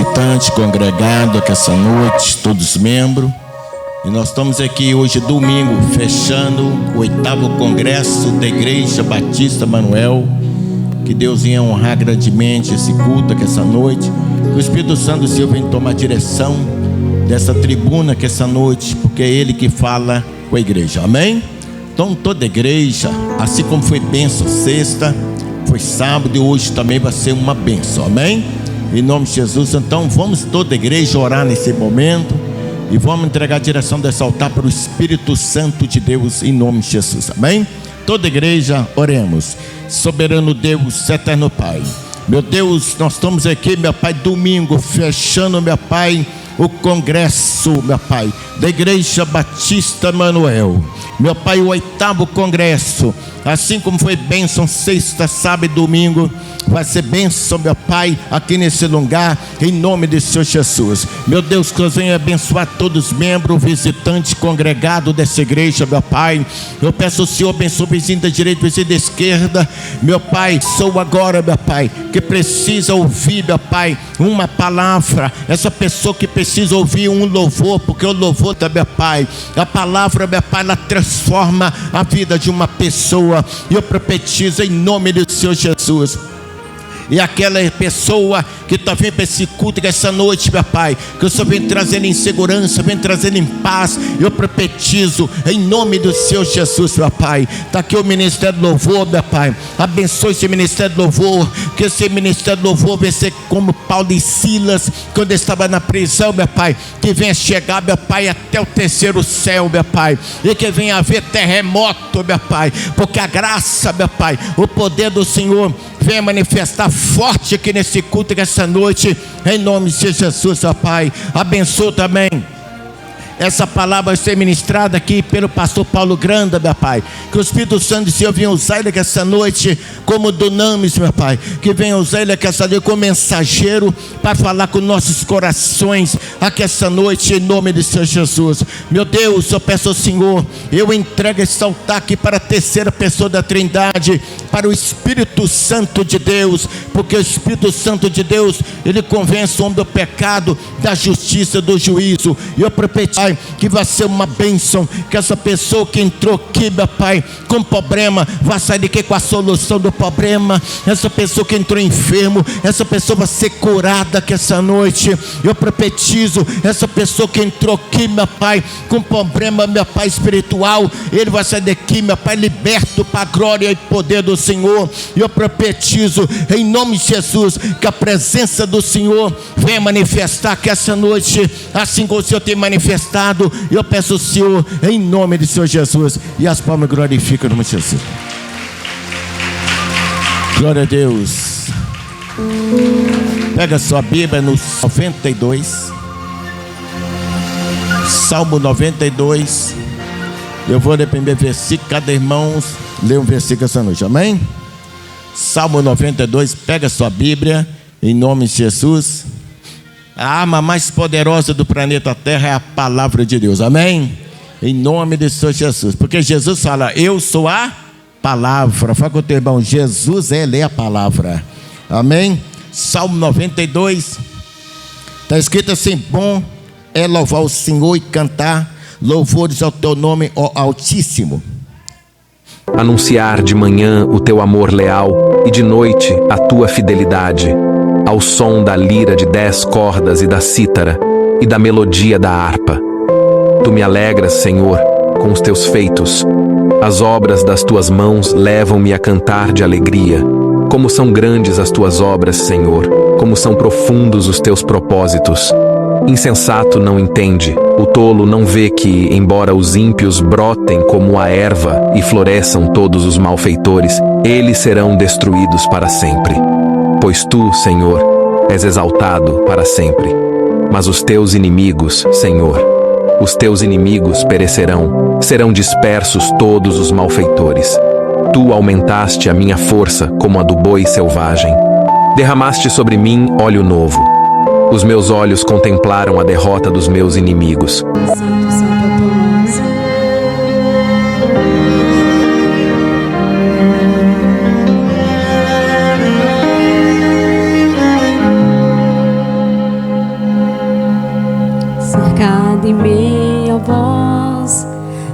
visitante, congregado aqui essa noite, todos membros. E nós estamos aqui hoje, domingo, fechando o 8º Congresso da Igreja Batista Manuel. Que Deus venha honrar grandemente esse culto aqui essa noite. Que o Espírito Santo do Senhor venha tomar a direção dessa tribuna aqui essa noite, porque é Ele que fala com a igreja, amém? Então toda a igreja, assim como foi bênção sexta, foi sábado e hoje também vai ser uma bênção, amém? Em nome de Jesus. Então vamos toda a igreja orar nesse momento e vamos entregar a direção desse altar para o Espírito Santo de Deus, em nome de Jesus, amém? Toda a igreja, oremos. Soberano Deus, eterno Pai, meu Deus, nós estamos aqui, meu Pai, domingo, fechando, meu Pai, o congresso, meu Pai, da Igreja Batista Manuel. Meu Pai, o 8º Congresso, assim como foi bênção sexta, sábado e domingo, vai ser bênção, meu Pai, aqui nesse lugar, em nome de Senhor Jesus. Meu Deus, que Deus venha abençoar todos os membros, visitantes, congregados dessa igreja, meu Pai. Eu peço ao Senhor, abençoe o vizinho da direita, o vizinho da esquerda. Meu Pai, sou agora, meu Pai, que precisa ouvir, meu Pai, uma palavra. Essa pessoa que precisa ouvir um louvor, porque o louvor da meu Pai, a palavra, meu Pai, ela transforma a vida de uma pessoa. E eu profetizo em nome do Senhor Jesus. E aquela pessoa que está vindo para esse culto essa noite, meu Pai, que o Senhor vem trazendo em segurança, vem trazendo em paz, eu profetizo em nome do Senhor Jesus, meu Pai. Está aqui o Ministério do Louvor, meu Pai. Abençoe esse Ministério do Louvor, que esse Ministério do Louvor venha ser como Paulo e Silas, quando estava na prisão, meu Pai, que venha chegar, meu Pai, até o 3º céu, meu Pai, e que venha haver terremoto, meu Pai, porque a graça, meu Pai, o poder do Senhor venha manifestar forte aqui nesse culto, nessa noite, em nome de Jesus, ó Pai. Abençoa também essa palavra vai ser ministrada aqui pelo pastor Paulo Granda, meu Pai. Que o Espírito Santo do Senhor venha usar ele aqui essa noite como dunamis, meu Pai. Que venha usar ele aqui essa noite como mensageiro para falar com nossos corações aqui essa noite, em nome de Senhor Jesus. Meu Deus, eu peço ao Senhor, eu entrego esse altar aqui para a 3ª pessoa da Trindade, para o Espírito Santo de Deus, porque o Espírito Santo de Deus, ele convence o homem do pecado, da justiça, do juízo. E eu profetizo que vai ser uma bênção, que essa pessoa que entrou aqui, meu Pai, com problema, vai sair daqui com a solução do problema. Essa pessoa que entrou enfermo, essa pessoa vai ser curada aqui essa noite. Eu profetizo, essa pessoa que entrou aqui, meu Pai, com problema, meu Pai, espiritual, ele vai sair daqui, meu Pai, liberto para a glória e poder do Senhor. Eu profetizo, em nome de Jesus, que a presença do Senhor venha manifestar aqui essa noite, assim como o Senhor tem manifestado. Eu peço ao Senhor, em nome do Senhor Jesus, e as palmas glorificam no nome de Jesus. Glória a Deus. Pega a sua Bíblia no 92, Salmo 92. Eu vou ler primeiro versículo, cada irmão lê um versículo essa noite, amém? Salmo 92, pega a sua Bíblia, em nome de Jesus. A arma mais poderosa do planeta Terra é a palavra de Deus, amém? Em nome de Senhor Jesus, porque Jesus fala, eu sou a palavra. Fala com o teu irmão, Jesus, ele é a palavra, amém? Salmo 92, está escrito assim: bom é louvar o Senhor e cantar louvores ao teu nome, ó Altíssimo. Anunciar de manhã o teu amor leal e de noite a tua fidelidade, ao som da lira de 10 cordas e da cítara e da melodia da harpa. Tu me alegras, Senhor, com os teus feitos. As obras das tuas mãos levam-me a cantar de alegria. Como são grandes as tuas obras, Senhor, como são profundos os teus propósitos. Insensato não entende, o tolo não vê que, embora os ímpios brotem como a erva e floresçam todos os malfeitores, eles serão destruídos para sempre. Pois tu, Senhor, és exaltado para sempre. Mas os teus inimigos, Senhor, os teus inimigos perecerão, serão dispersos todos os malfeitores. Tu aumentaste a minha força como a do boi selvagem. Derramaste sobre mim óleo novo. Os meus olhos contemplaram a derrota dos meus inimigos. Santo, santo é teu nome, Senhor. Cercado em meia voz,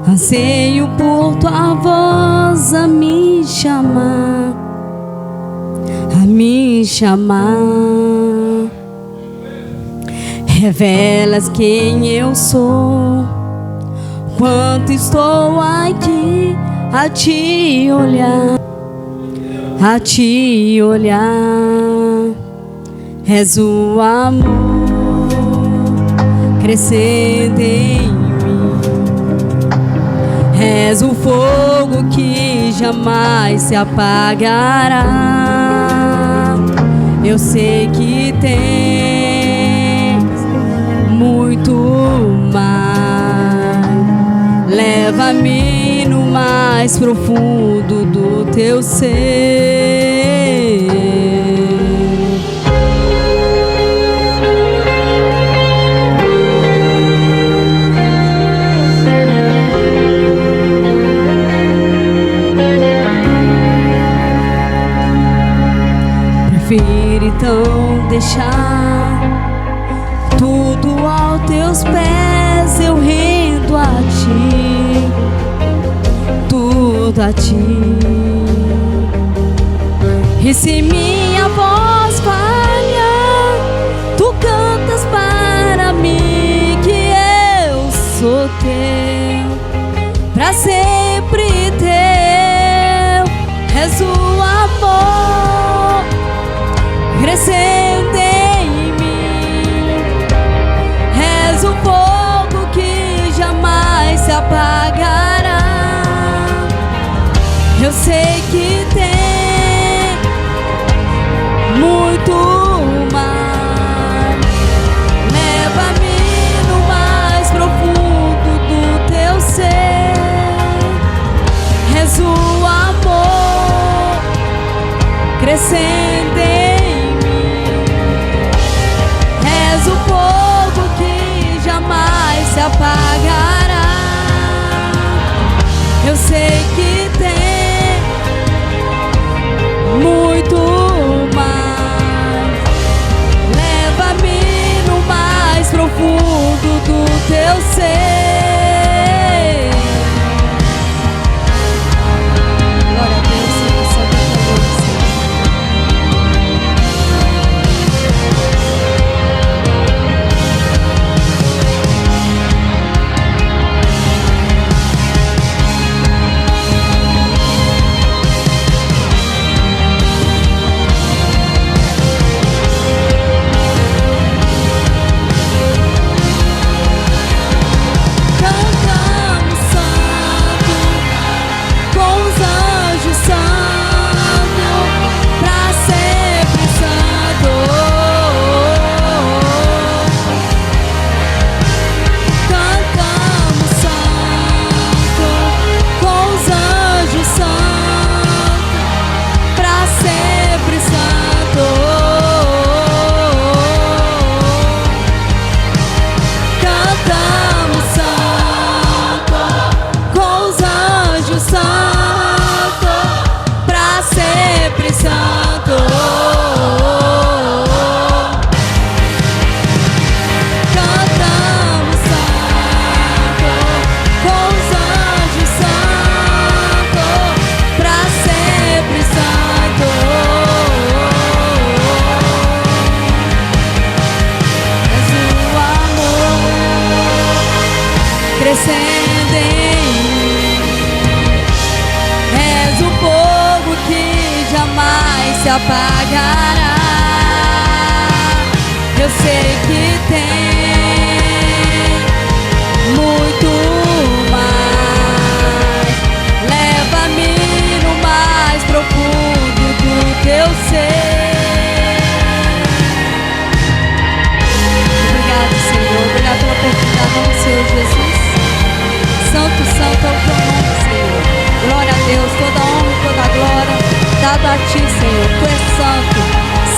anseio por tua voz a me chamar, a me chamar. Revelas quem eu sou, quanto estou aqui a te olhar, a te olhar. És o amor crescendo em mim, és o fogo que jamais se apagará. Eu sei que tens muito mais, leva-me no mais profundo do teu ser. Prefiro então deixar tudo aos teus pés, eu rendo a ti, tudo a ti. E se minha voz falhar, tu cantas para mim que eu sou teu, pra sempre teu. És o amor crescendo em mim, és o fogo que jamais se apagará. Eu sei que tem muito mais, leva-me no mais profundo do teu ser. És o amor crescendo em mim, és o fogo que jamais se apagará. Eu sei que tem muito mais, leva-me no mais profundo do teu ser. Glória a Deus, Senhor, santo é teu nome, Senhor. Cantamos santo, com os anjos santo, pra sempre santo. Cantamos santo, com os anjos santo, pra sempre santo. Cantamos santo, com os anjos santo, pra sempre santo. Cantamos santo, com os anjos santo, pra sempre santo. És o amor crescendo em mim, és o fogo que jamais se apagará. Eu sei que tem muito mais, leva-me no mais profundo do teu ser. Obrigado, Senhor, obrigado pela oportunidade, em nome do Senhor Jesus. Santo, santo é o teu nome, Senhor. Glória a Deus, toda honra e toda glória dada a ti, Senhor. Tu és santo,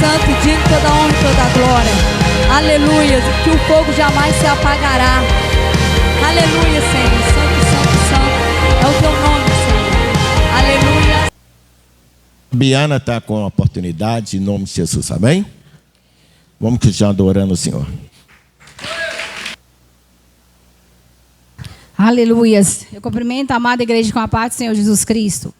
santo e digno de toda honra e toda glória. Aleluia, que o fogo jamais se apagará. Aleluia, Senhor. Santo, santo, santo é o teu nome, Senhor. Aleluia. Biana está com a oportunidade, em nome de Jesus, amém? Vamos que já adorando o Senhor. Aleluias. Eu cumprimento a amada igreja com a paz do Senhor Jesus Cristo.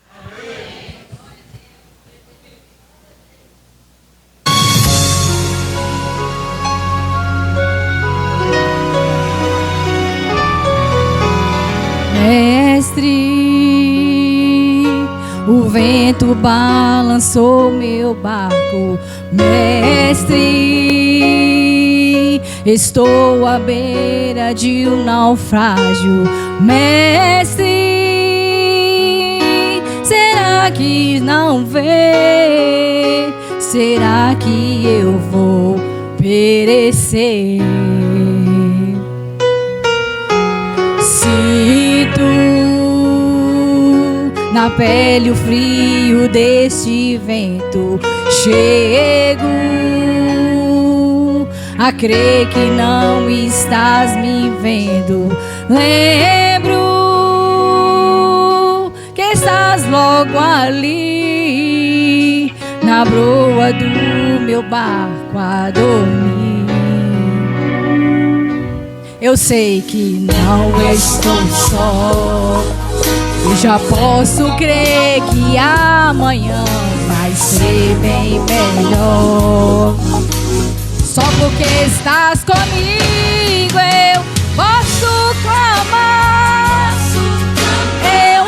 Mestre, o vento balançou meu barco. Mestre, estou à beira de um naufrágio. Mestre, será que não vê? Será que eu vou perecer? Sinto na pele o frio deste vento. Chego a crer que não estás me vendo. Lembro que estás logo ali, na proa do meu barco a dormir. Eu sei que não estou só, e já posso crer que amanhã vai ser bem melhor. Só porque estás comigo eu posso clamar. Eu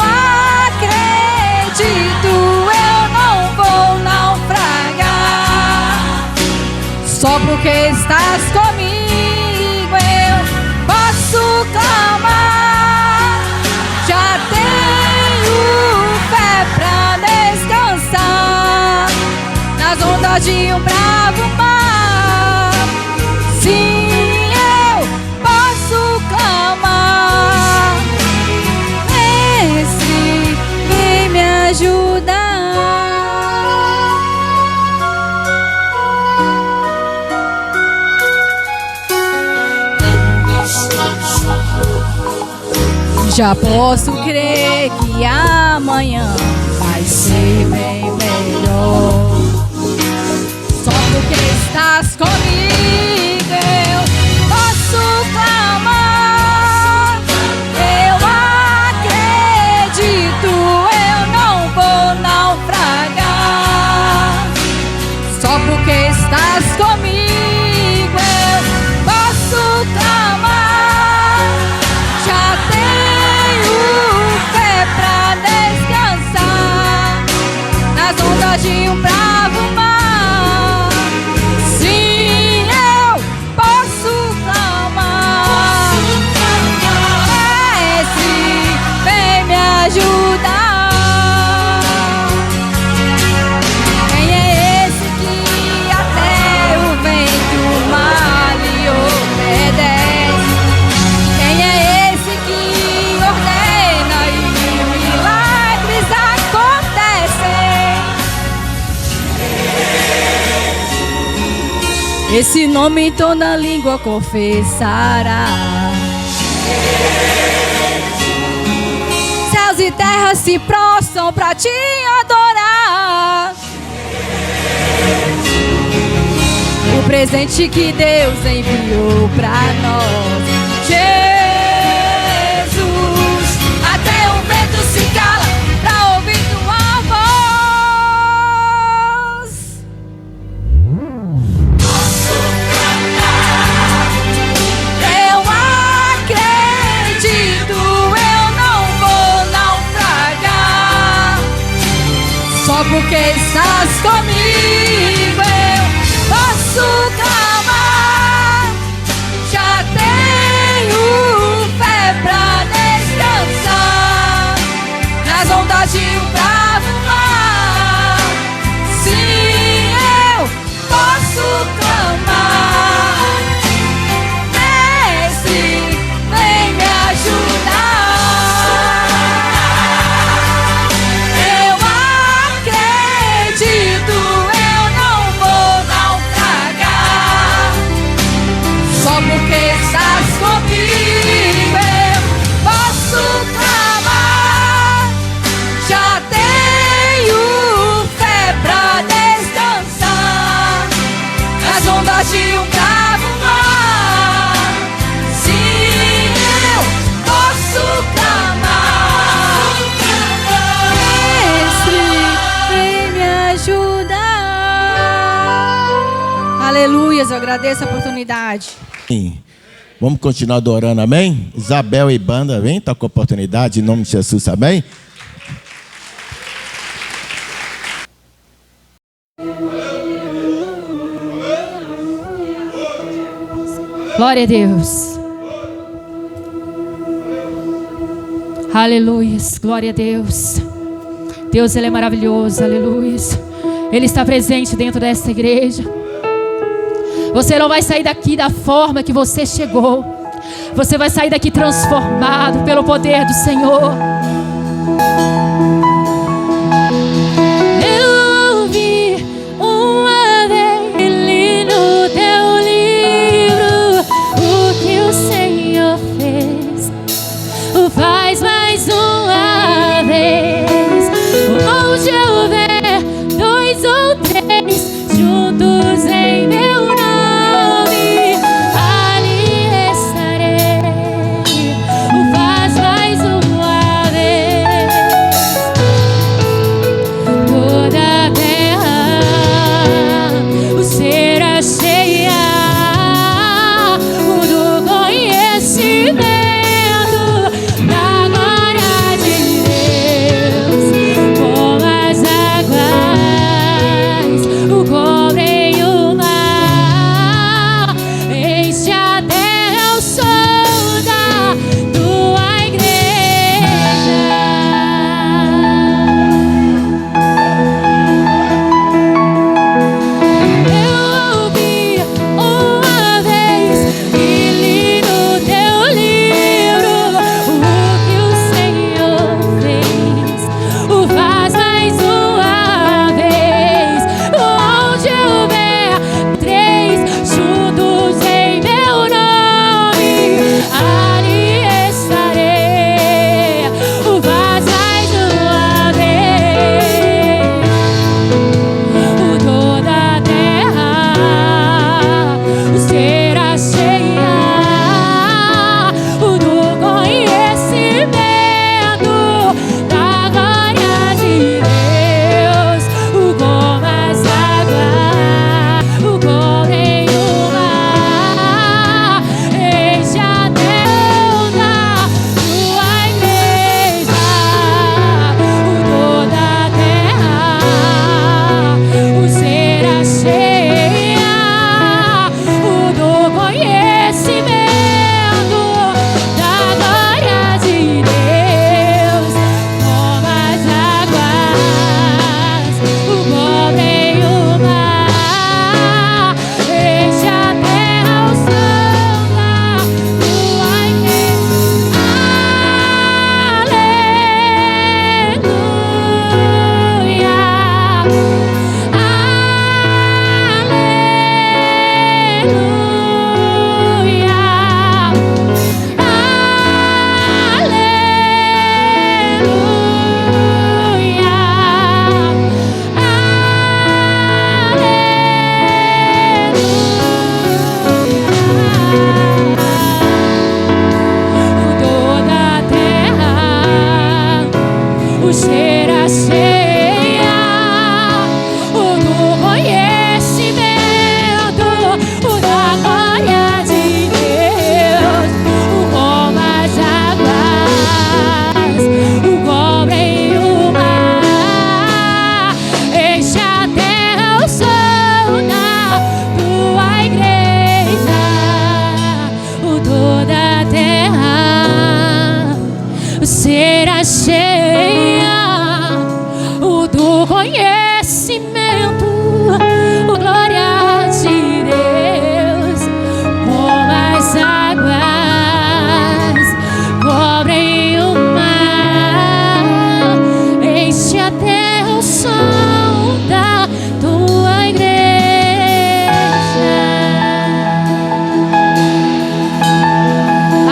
acredito, eu não vou naufragar. Só porque estás comigo eu posso clamar. Já tenho fé pra descansar nas ondas de um bravo mar. Sim, eu posso clamar. Mestre, vem me ajudar. Já posso crer que amanhã vai ser bem melhor. Só porque estás comigo eu posso clamar. Eu acredito, eu não vou naufragar. Só porque estás comigo eu posso clamar. Já tenho fé pra descansar nas ondas de um bravo mar. Sim, eu posso clamar. Mestre, vem me ajudar. Quem é esse que até o vento, o mar lhe obedece? Quem é esse que ordena e milagres acontecem? Esse nome em toda língua confessará. Céus e terras se prostram pra te adorar. O presente que Deus enviou pra nós. Jesus, até o vento se cala pra ouvir tua voz. Eu acredito, eu não vou naufragar. Só porque estás comigo eu posso clamar. Já tenho agradeço a oportunidade. Sim. Vamos continuar adorando, amém? Isabel e banda, vem, tá com a oportunidade, em nome de Jesus, amém? Glória a Deus. Aleluia. Glória a Deus. Deus, Ele é maravilhoso. Aleluia. Ele está presente dentro dessa igreja. Você não vai sair daqui da forma que você chegou. Você vai sair daqui transformado pelo poder do Senhor. Eu ouvi uma vez li no teu livro o que o Senhor fez. Faz mais uma vez. Onde houver dois ou três juntos em meu nome, ali estarei. Faz mais uma vez. Toda a terra será cheia do conhecimento da glória de Deus, como as águas o cobrem o mar, enche a terra o som da tua igreja. Eu ouvi uma vez e li no teu livro o que o Senhor fez. O faz mais uma vez. Onde houver três juntos em meu nome, ali estarei. O faz mais uma vez. Toda a terra será cheia do conhecimento da glória de Deus, como as águas o cobrem o mar, enche a terra da tua igreja. Toda a terra será cheia do conhecimento da glória de Deus, como as águas o cobrem o mar, enche a terra o som da tua igreja. Toda a terra será cheia do conhecimento da glória de Deus, como as águas o cobrem o mar, enche a terra o som da tua igreja. Toda a terra será cheia do conhecimento, glória de Deus, como as águas cobrem o mar, enche a terra o som da tua igreja.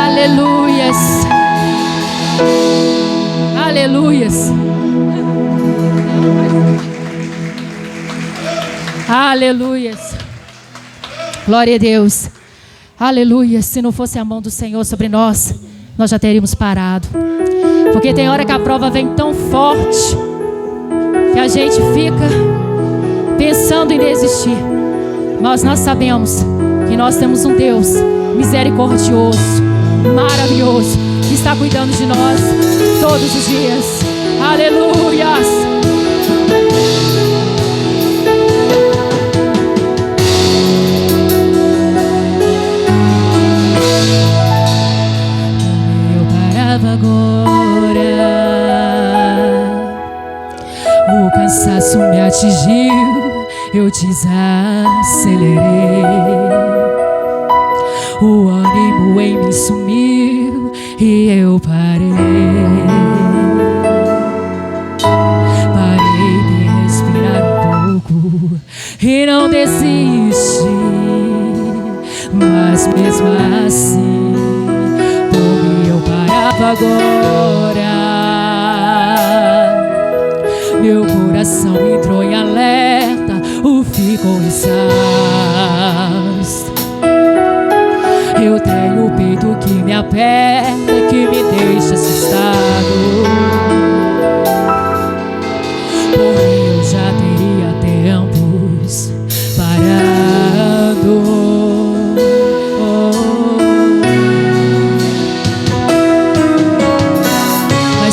Aleluias. Aleluias. Aleluias. Glória a Deus. Aleluia. Se não fosse a mão do Senhor sobre nós, nós já teríamos parado. Porque tem hora que a prova vem tão forte que a gente fica pensando em desistir. Mas nós sabemos que nós temos um Deus misericordioso, maravilhoso, que está cuidando de nós todos os dias. Aleluias! Agora o cansaço me atingiu, eu desacelerei, o ânimo em mim sumiu e eu parei de respirar um pouco e não desisti, mas mesmo assim agora meu coração entrou em alerta, ficou exausto. Eu tenho o peito que me aperta, que me deixa assustado. Porém eu já teria tempos parado.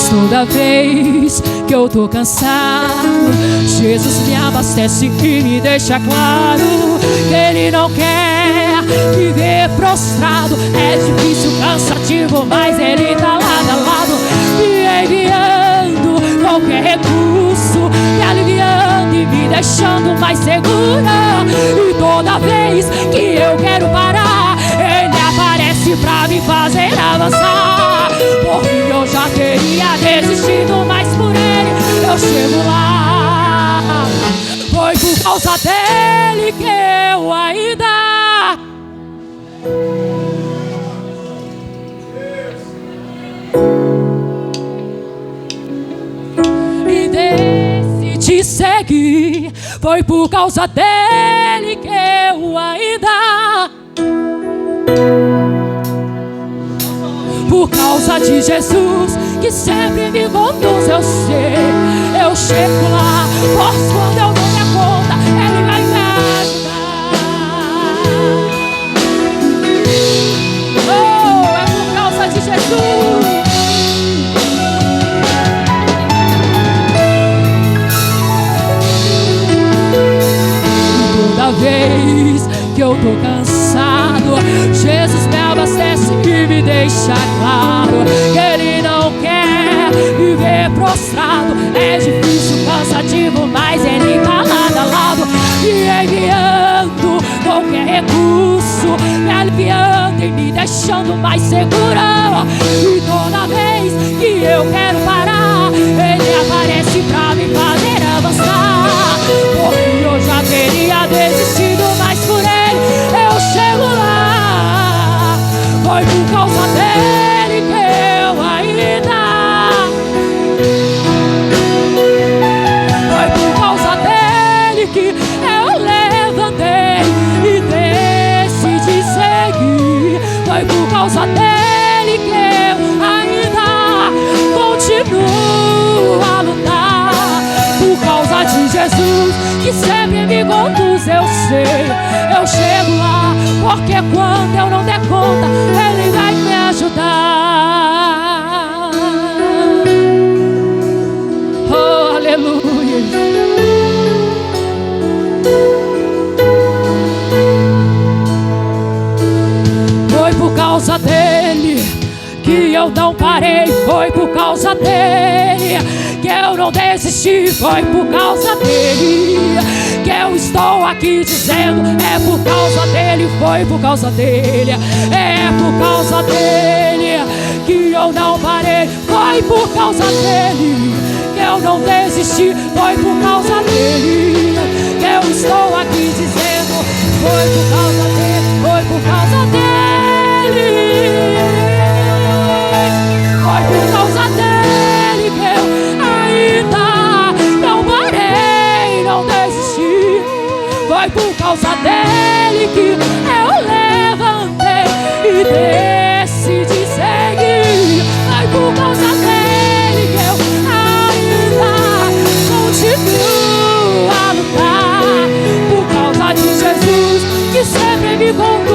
Toda vez que eu tô cansado, Jesus me abastece e me deixa claro que Ele não quer viver prostrado. É difícil, cansativo, mas Ele tá lado a lado, me enviando qualquer recurso, me aliviando e me deixando mais segura. E toda vez que eu quero parar, Ele aparece pra me fazer avançar. Por mim eu já teria desistido, mas por Ele eu chego lá. Foi por causa dEle que eu ainda e decidi seguir. Foi por causa dEle que eu ainda, por causa de Jesus, que sempre me conduz, eu sei, eu chego lá. Pois quando eu não der conta, Ele vai me ajudar. Oh, é por causa de Jesus. E toda vez que eu tô cansado, Jesus me abastece e me deixa claro que Ele não quer viver prostrado. É difícil, cansativo, mas Ele tá lado a lado, me enviando qualquer recurso, me aliviando e me deixando mais segura. E toda vez que eu quero parar, Ele aparece pra me fazer avançar. Porque eu já teria desistido, mas por Ele eu chego lá. Foi por causa dEle que eu ainda, foi por causa dEle que eu levantei e decidi seguir. Foi por causa dEle que eu ainda continuo a lutar. Por causa de Jesus, que sempre me conduz, eu sei, eu chego lá. Porque quando eu não der conta, Ele vai me ajudar. Oh, aleluia. Foi por causa dEle que eu não parei. Foi por causa dEle que eu não desisti. Foi por causa dEle que eu estou aqui dizendo, é por causa dEle. Foi por causa dEle, é por causa dEle que eu não parei. Foi por causa dEle que eu não desisti. Foi por causa dEle que eu estou aqui dizendo, foi por causa dEle, foi por causa dEle. Foi por causa dEle que eu ainda não parei, não desisti. Foi por causa dEle que eu levantei e decidi seguir. Foi por causa dEle que eu ainda continuo a lutar. Por causa de Jesus, que sempre me conduz.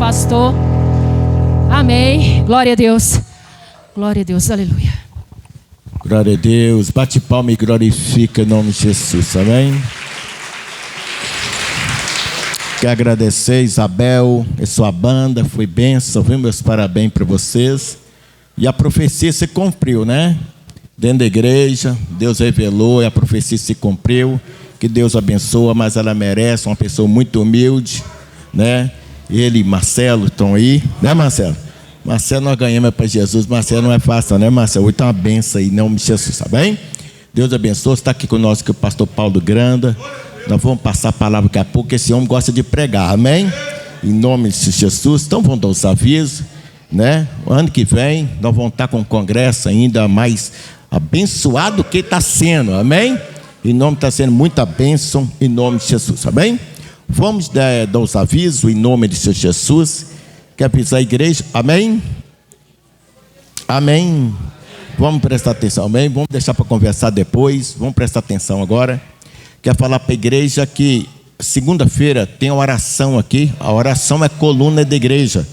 pastor. Amém. Glória a Deus. Glória a Deus. Aleluia. Glória a Deus. Bate palma e glorifica em nome de Jesus. Amém. Quero agradecer, Isabel e sua banda. Foi bênção, viu? Meus parabéns para vocês. E a profecia se cumpriu, né? Dentro da igreja, Deus revelou e a profecia se cumpriu. Que Deus abençoa, mas ela merece, uma pessoa muito humilde, né? Ele e Marcelo estão aí, né, Marcelo? Marcelo, nós ganhamos para Jesus. Marcelo não é fácil, né, Marcelo? Hoje está uma benção aí, em nome de Jesus, tá bem? Deus abençoe. Está aqui conosco o pastor Paulo Granda. Nós vamos passar a palavra daqui a pouco. Esse homem gosta de pregar, amém? Em nome de Jesus. Então vamos dar os avisos, né? O ano que vem nós vamos estar com um congresso ainda mais abençoado que está sendo, amém? Em nome, está sendo muita bênção em nome de Jesus, amém? Vamos dar os avisos em nome de Senhor Jesus. Quer avisar a igreja, amém? Amém. Vamos prestar atenção, amém? Vamos deixar para conversar depois. Vamos prestar atenção agora. Quer falar para a igreja que segunda-feira tem a oração aqui. A oração é coluna da igreja.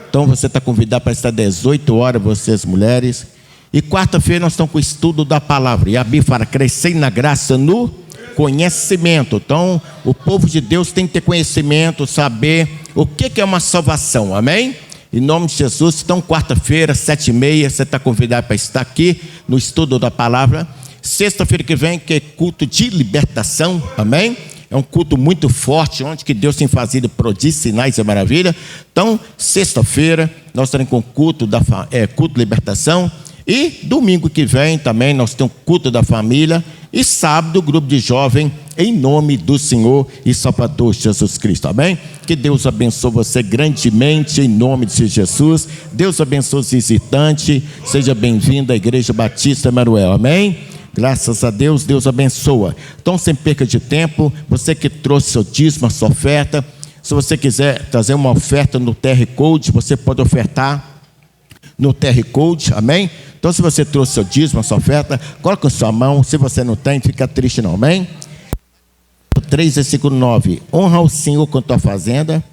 Então você está convidado para estar às 18 horas, vocês mulheres. E quarta-feira nós estamos com o estudo da palavra. E a Bíblia fala, crescer na graça, no conhecimento. Então, o povo de Deus tem que ter conhecimento, saber o que é uma salvação, amém? Em nome de Jesus. Então, quarta-feira, 7h30, você está convidado para estar aqui no estudo da palavra. Sexta-feira que vem, que é culto de libertação, amém? É um culto muito forte, onde que Deus tem fazido prodígios, sinais e maravilha. Então, sexta-feira, nós estaremos com culto de libertação. E domingo que vem também nós temos culto da família. E sábado, grupo de jovem, em nome do Senhor e Salvador Jesus Cristo, amém? Que Deus abençoe você grandemente, em nome de Jesus. Deus abençoe os visitantes. Seja bem-vindo à Igreja Batista Emanuel, amém? Graças a Deus, Deus abençoa. Então, sem perca de tempo, você que trouxe seu dízimo, a sua oferta, se você quiser trazer uma oferta no QR Code, você pode ofertar no QR Code, amém? Então, se você trouxe seu dízimo, a sua oferta, coloca em sua mão. Se você não tem, fica triste não, amém? 3, versículo 9. Honra o Senhor com a tua fazenda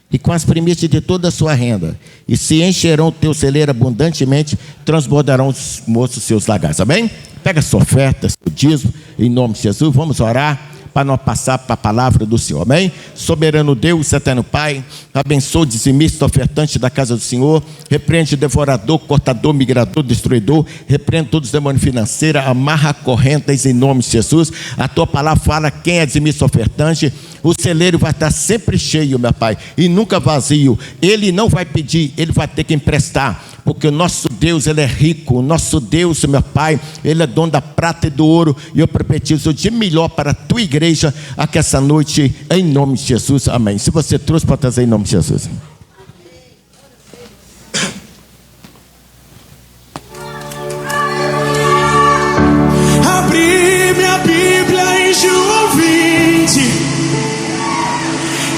e com as primícias de toda a sua renda. E se encherão o teu celeiro abundantemente, transbordarão os moços seus lagares, amém? Pega a sua oferta, seu dízimo, em nome de Jesus. Vamos orar para nós passar para a palavra do Senhor, amém? Soberano Deus, eterno Pai, abençoa o dizimista, ofertante da casa do Senhor, repreende o devorador, cortador, migrador, destruidor, repreende todos os demônios financeiros, amarra correntes em nome de Jesus. A tua palavra fala quem é dizimista, ofertante, o celeiro vai estar sempre cheio, meu Pai, e nunca vazio. Ele não vai pedir, ele vai ter que emprestar, porque o nosso Deus, ele é rico. O nosso Deus, meu Pai, ele é dono da prata e do ouro, e eu profetizo de melhor para a tua igreja aqui essa noite, em nome de Jesus, amém. Se você trouxe, para trazer em nome de Jesus. Abri minha Bíblia em João 20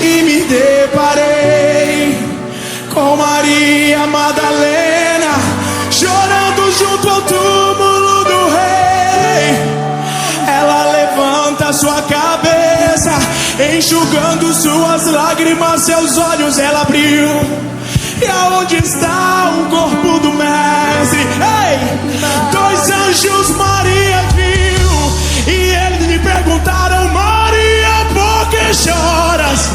e me deparei com Maria Madalena chorando junto ao túmulo do rei. Ela levanta sua cabeça, enxugando suas lágrimas, seus olhos ela abriu. E aonde está o corpo do mestre? Ei! 2 anjos Maria viu, e eles me perguntaram: Maria, por que choras?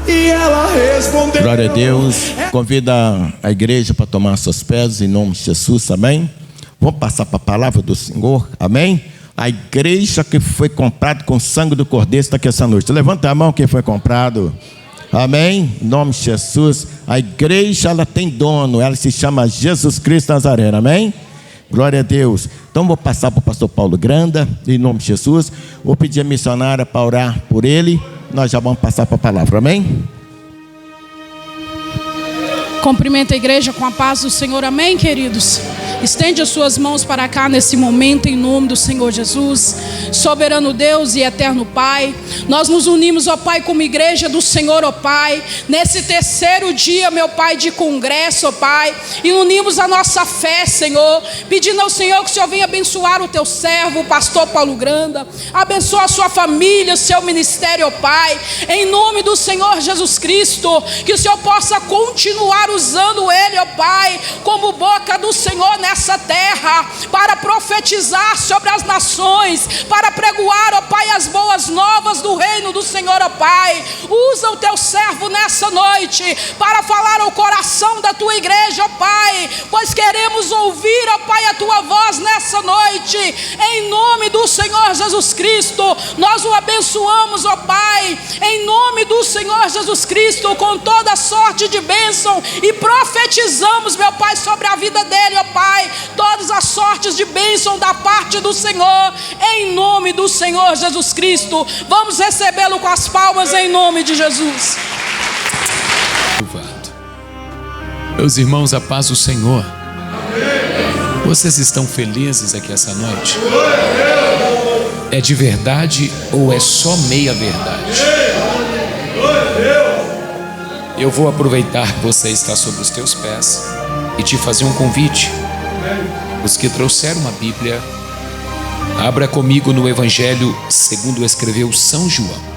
E ela respondeu: glória a Deus. Convida a igreja para tomar seus pés em nome de Jesus, amém? Vamos passar para a palavra do Senhor, amém? A igreja que foi comprada com o sangue do Cordeiro está aqui essa noite. Levanta a mão quem foi comprado, amém? Em nome de Jesus. A igreja, ela tem dono, ela se chama Jesus Cristo Nazareno, amém? Glória a Deus. Então vou passar para o pastor Paulo Granda, em nome de Jesus. Vou pedir a missionária para orar por ele. Nós já vamos passar para a palavra, amém? Cumprimenta a igreja com a paz do Senhor, amém, queridos? Estende as suas mãos para cá nesse momento, em nome do Senhor Jesus. Soberano Deus e eterno Pai, nós nos unimos, ó Pai, como igreja do Senhor, ó Pai, nesse terceiro dia, meu Pai, de congresso, ó Pai, e unimos a nossa fé, Senhor, pedindo ao Senhor que o Senhor venha abençoar o teu servo, o pastor Paulo Granda, abençoa a sua família, o seu ministério, ó Pai, em nome do Senhor Jesus Cristo, que o Senhor possa continuar usando ele, ó Pai, como boca do Senhor nessa terra, para profetizar sobre as nações, para pregoar, ó Pai, as boas novas do reino do Senhor, ó Pai. Usa o teu servo nessa noite, para falar ao coração da tua igreja, ó Pai, pois queremos ouvir, ó Pai, a tua voz nessa noite, em nome do Senhor Jesus Cristo. Nós o abençoamos, ó Pai, em nome do Senhor Jesus Cristo, com toda sorte de bênção, e profetizamos, meu Pai, sobre a vida dele, ó Pai, todas as sortes de bênção da parte do Senhor, em nome do Senhor Jesus Cristo. Vamos recebê-lo com as palmas em nome de Jesus. Meus irmãos, a paz do Senhor. Vocês estão felizes aqui essa noite? É de verdade ou é só meia verdade? Eu vou aproveitar que você está sobre os teus pés e te fazer um convite. Os que trouxeram uma Bíblia, abra comigo no Evangelho segundo escreveu São João.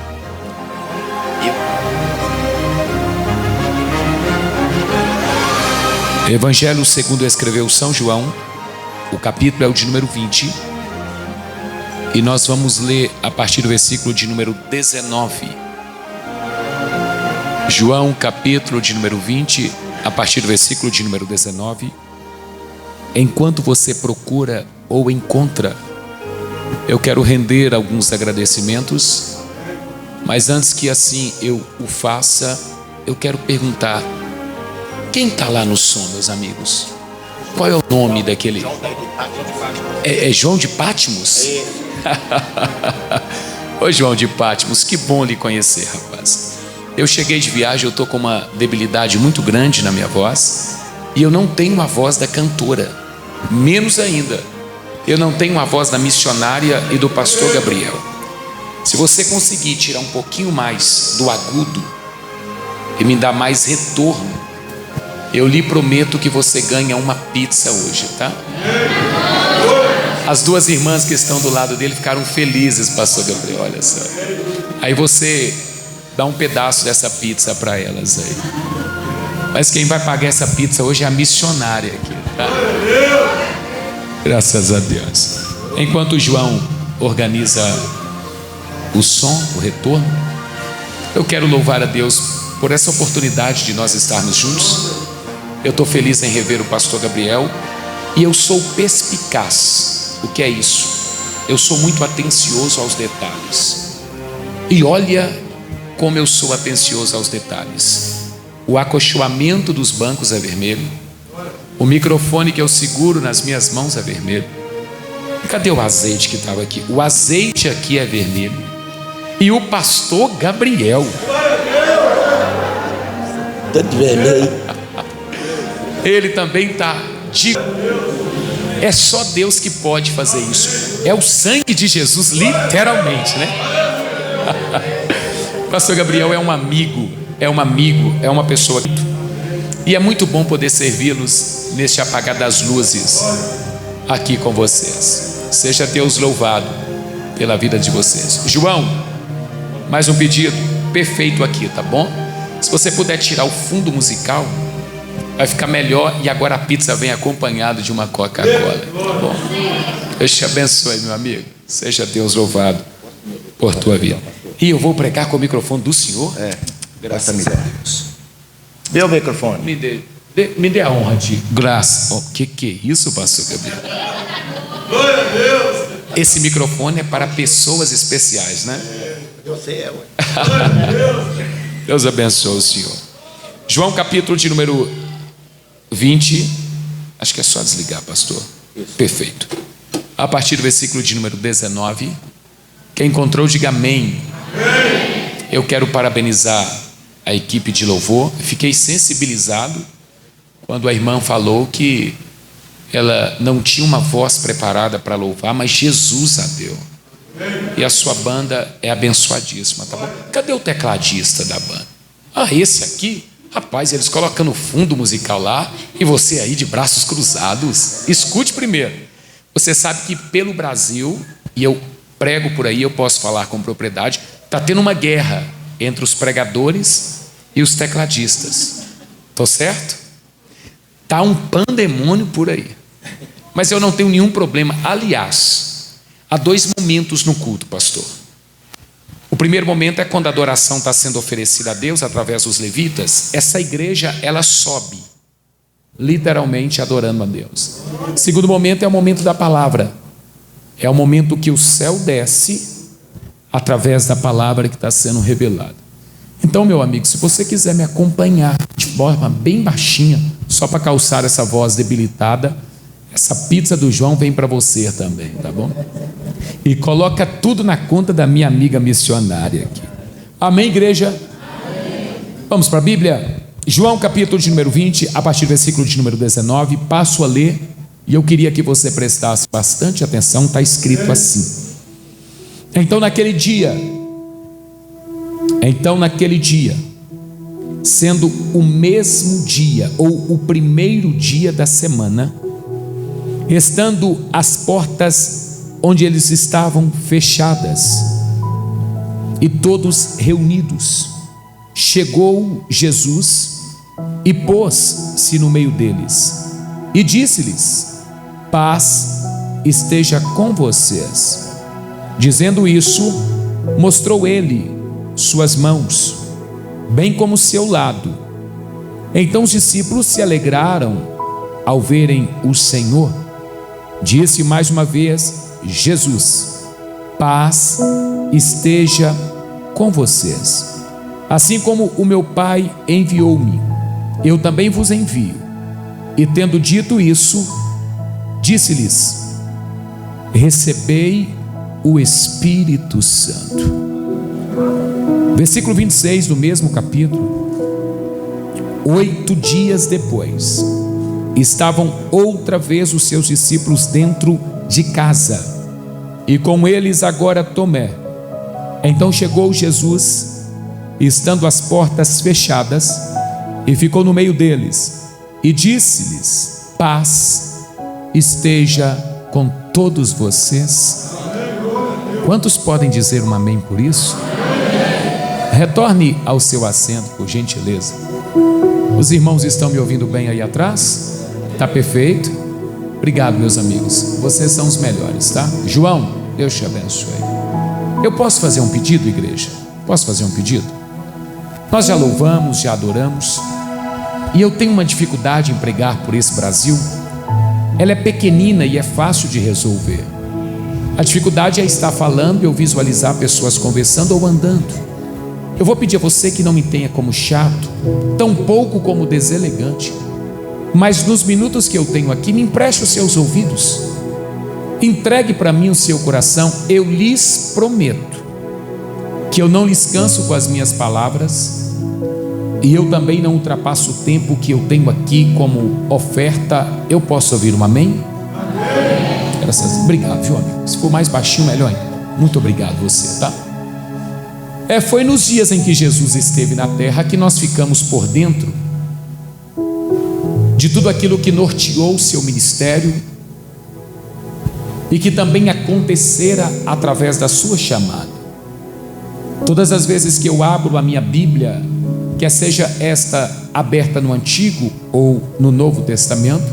Evangelho segundo escreveu São João, o capítulo é o de número 20, e nós vamos ler a partir do versículo de número 19. João, capítulo de número 20, a partir do versículo de número 19. Enquanto você procura ou encontra, eu quero render alguns agradecimentos, mas antes que assim eu o faça, eu quero perguntar: quem está lá no som, meus amigos? Qual é o nome daquele? É João de Patmos? Ô João de Patmos, que bom lhe conhecer, rapaz. Eu cheguei de viagem, eu estou com uma debilidade muito grande na minha voz, e eu não tenho a voz da cantora, menos ainda, eu não tenho a voz da missionária e do pastor Gabriel. Se você conseguir tirar um pouquinho mais do agudo e me dar mais retorno, eu lhe prometo que você ganha uma pizza hoje, tá? As duas irmãs que estão do lado dele ficaram felizes, pastor Gabriel, olha só. Aí você dá um pedaço dessa pizza para elas aí. Mas quem vai pagar essa pizza hoje é a missionária aqui, tá? Graças a Deus. Enquanto o João organiza o som, o retorno, eu quero louvar a Deus por essa oportunidade de nós estarmos juntos. Eu estou feliz em rever o pastor Gabriel, e eu sou perspicaz. O que é isso? Eu sou muito atencioso aos detalhes. E olha como eu sou atencioso aos detalhes. O acolchoamento dos bancos é vermelho. O microfone que eu seguro nas minhas mãos é vermelho. Cadê o azeite que estava aqui? O azeite aqui é vermelho. E o pastor Gabriel, Tanto vermelho. ele também está de... É só Deus que pode fazer isso. É o sangue de Jesus, literalmente, né? Pastor Gabriel é um amigo, é uma pessoa. E é muito bom poder servi-los neste apagar das luzes aqui com vocês. Seja Deus louvado pela vida de vocês. João, mais um pedido perfeito aqui, tá bom? Se você puder tirar o fundo musical, vai ficar melhor. E agora a pizza vem acompanhada de uma Coca-Cola, tá bom? Deus te abençoe, meu amigo. Seja Deus louvado por tua vida. E eu vou pregar com o microfone do Senhor? Graças a Deus. Dê o microfone. Me dê a honra de graça. O que é isso, pastor Gabriel? Glória a Deus. Esse microfone é para pessoas especiais, né? Você é, ué. Deus abençoe o Senhor. João, capítulo de número 20. Acho que é só desligar, pastor. Isso. Perfeito. A partir do versículo de número 19. Quem encontrou, diga amém. Eu quero parabenizar a equipe de louvor. Fiquei sensibilizado quando a irmã falou que ela não tinha uma voz preparada para louvar, mas Jesus a deu. E a sua banda é abençoadíssima, tá bom? Cadê o tecladista da banda? Ah, esse aqui? Rapaz, eles colocam no fundo musical lá e você aí de braços cruzados. Escute primeiro. Você sabe que pelo Brasil, e eu prego por aí, eu posso falar com propriedade, está tendo uma guerra entre os pregadores e os tecladistas. Estou certo? Está um pandemônio por aí. Mas eu não tenho nenhum problema. Aliás, há 2 momentos no culto, pastor. O primeiro momento é quando a adoração está sendo oferecida a Deus através dos levitas. Essa igreja, ela sobe, literalmente adorando a Deus. O segundo momento é o momento da palavra. É o momento que o céu desce através da palavra que está sendo revelada. Então, meu amigo, se você quiser me acompanhar de forma bem baixinha, só para calçar essa voz debilitada, essa pizza do João vem para você também, tá bom? E coloca tudo na conta da minha amiga missionária aqui. Amém, igreja? Amém. Vamos para a Bíblia? João capítulo de número 20, a partir do versículo de número 19, passo a ler, e eu queria que você prestasse bastante atenção, está escrito assim. Então naquele dia, sendo o mesmo dia, ou o primeiro dia da semana, estando as portas onde eles estavam fechadas, e todos reunidos, chegou Jesus e pôs-se no meio deles, e disse-lhes: paz esteja com vocês. Dizendo isso, mostrou ele suas mãos, bem como seu lado. Então os discípulos se alegraram ao verem o Senhor. Disse mais uma vez Jesus: paz esteja com vocês. Assim como o meu Pai enviou-me, eu também vos envio. E tendo dito isso, disse-lhes: recebei o Espírito Santo. Versículo 26 do mesmo capítulo. 8 dias depois, estavam outra vez os seus discípulos dentro de casa, e com eles agora Tomé. Então chegou Jesus, estando as portas fechadas, e ficou no meio deles, e disse-lhes: paz esteja com todos vocês. Quantos podem dizer um amém por isso? Retorne ao seu assento, por gentileza. Os irmãos estão me ouvindo bem aí atrás? Está perfeito? Obrigado, meus amigos. Vocês são os melhores, tá? João, Deus te abençoe. Eu posso fazer um pedido, igreja? Posso fazer um pedido? Nós já louvamos, já adoramos, e eu tenho uma dificuldade em pregar por esse Brasil. Ela é pequenina e é fácil de resolver. A dificuldade é estar falando e eu visualizar pessoas conversando ou andando. Eu vou pedir a você que não me tenha como chato, tão pouco como deselegante, mas nos minutos que eu tenho aqui, me empreste os seus ouvidos, entregue para mim o seu coração. Eu lhes prometo que eu não lhes canso com as minhas palavras, e eu também não ultrapasso o tempo que eu tenho aqui como oferta. Eu posso ouvir um amém? Amém. Graças a Deus. Obrigado, viu, amigo? Se for mais baixinho, melhor ainda. Muito obrigado você, tá? Foi nos dias em que Jesus esteve na terra que nós ficamos por dentro de tudo aquilo que norteou o seu ministério e que também acontecera através da sua chamada. Todas as vezes que eu abro a minha Bíblia, quer seja esta aberta no Antigo ou no Novo Testamento,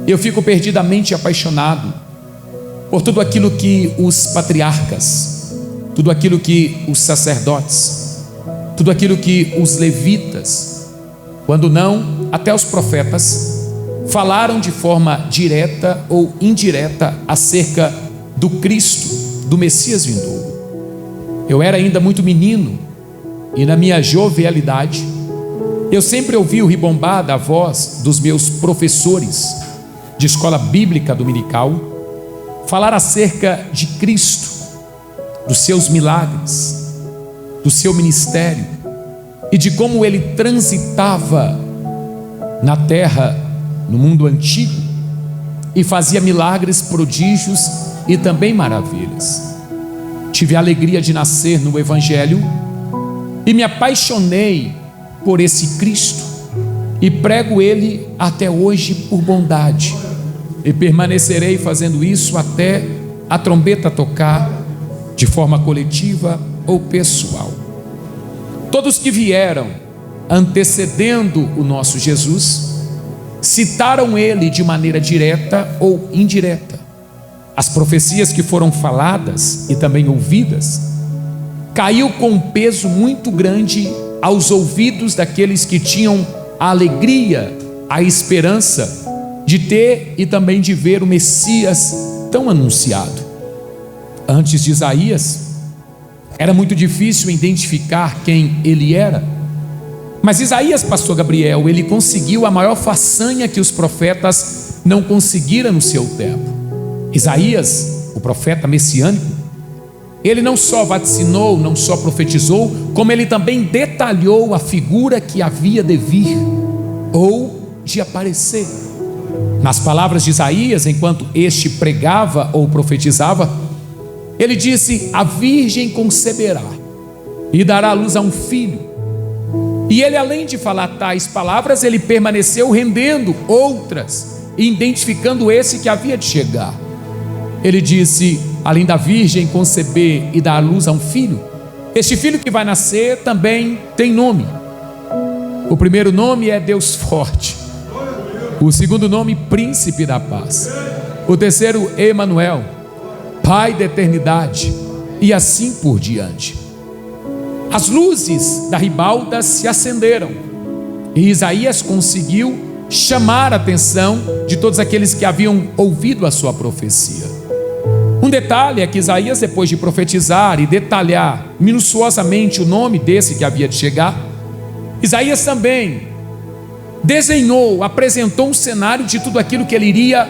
eu fico perdidamente apaixonado por tudo aquilo que os patriarcas, tudo aquilo que os sacerdotes, tudo aquilo que os levitas, quando não, até os profetas, falaram de forma direta ou indireta acerca do Cristo, do Messias vindouro. Eu era ainda muito menino, e na minha jovialidade, eu sempre ouvi o ribombar da voz dos meus professores de escola bíblica dominical falar acerca de Cristo, dos seus milagres, do seu ministério e de como ele transitava na terra, no mundo antigo, e fazia milagres, prodígios e também maravilhas. Tive a alegria de nascer no Evangelho e me apaixonei por esse Cristo e prego Ele até hoje por bondade, e permanecerei fazendo isso até a trombeta tocar, de forma coletiva ou pessoal. Todos que vieram antecedendo o nosso Jesus citaram Ele de maneira direta ou indireta. As profecias que foram faladas e também ouvidas caiu com um peso muito grande aos ouvidos daqueles que tinham a alegria, a esperança de ter e também de ver o Messias tão anunciado. Antes de Isaías, era muito difícil identificar quem ele era, mas Isaías, pastor Gabriel, ele conseguiu a maior façanha que os profetas não conseguiram no seu tempo. Isaías, o profeta messiânico, ele não só vaticinou, não só profetizou, como ele também detalhou a figura que havia de vir ou de aparecer. Nas palavras de Isaías, enquanto este pregava ou profetizava, ele disse: a virgem conceberá e dará à luz a um filho. E ele, além de falar tais palavras, ele permaneceu rendendo outras, identificando esse que havia de chegar. Ele disse: além da virgem conceber e dar à luz a um filho, este filho que vai nascer também tem nome. O primeiro nome é Deus Forte, o segundo nome, Príncipe da Paz, o terceiro, Emanuel, Pai da eternidade, e assim por diante. As luzes da ribalda se acenderam e Isaías conseguiu chamar a atenção de todos aqueles que haviam ouvido a sua profecia. Um detalhe é que Isaías, depois de profetizar e detalhar minuciosamente o nome desse que havia de chegar, Isaías também desenhou, apresentou um cenário de tudo aquilo que ele iria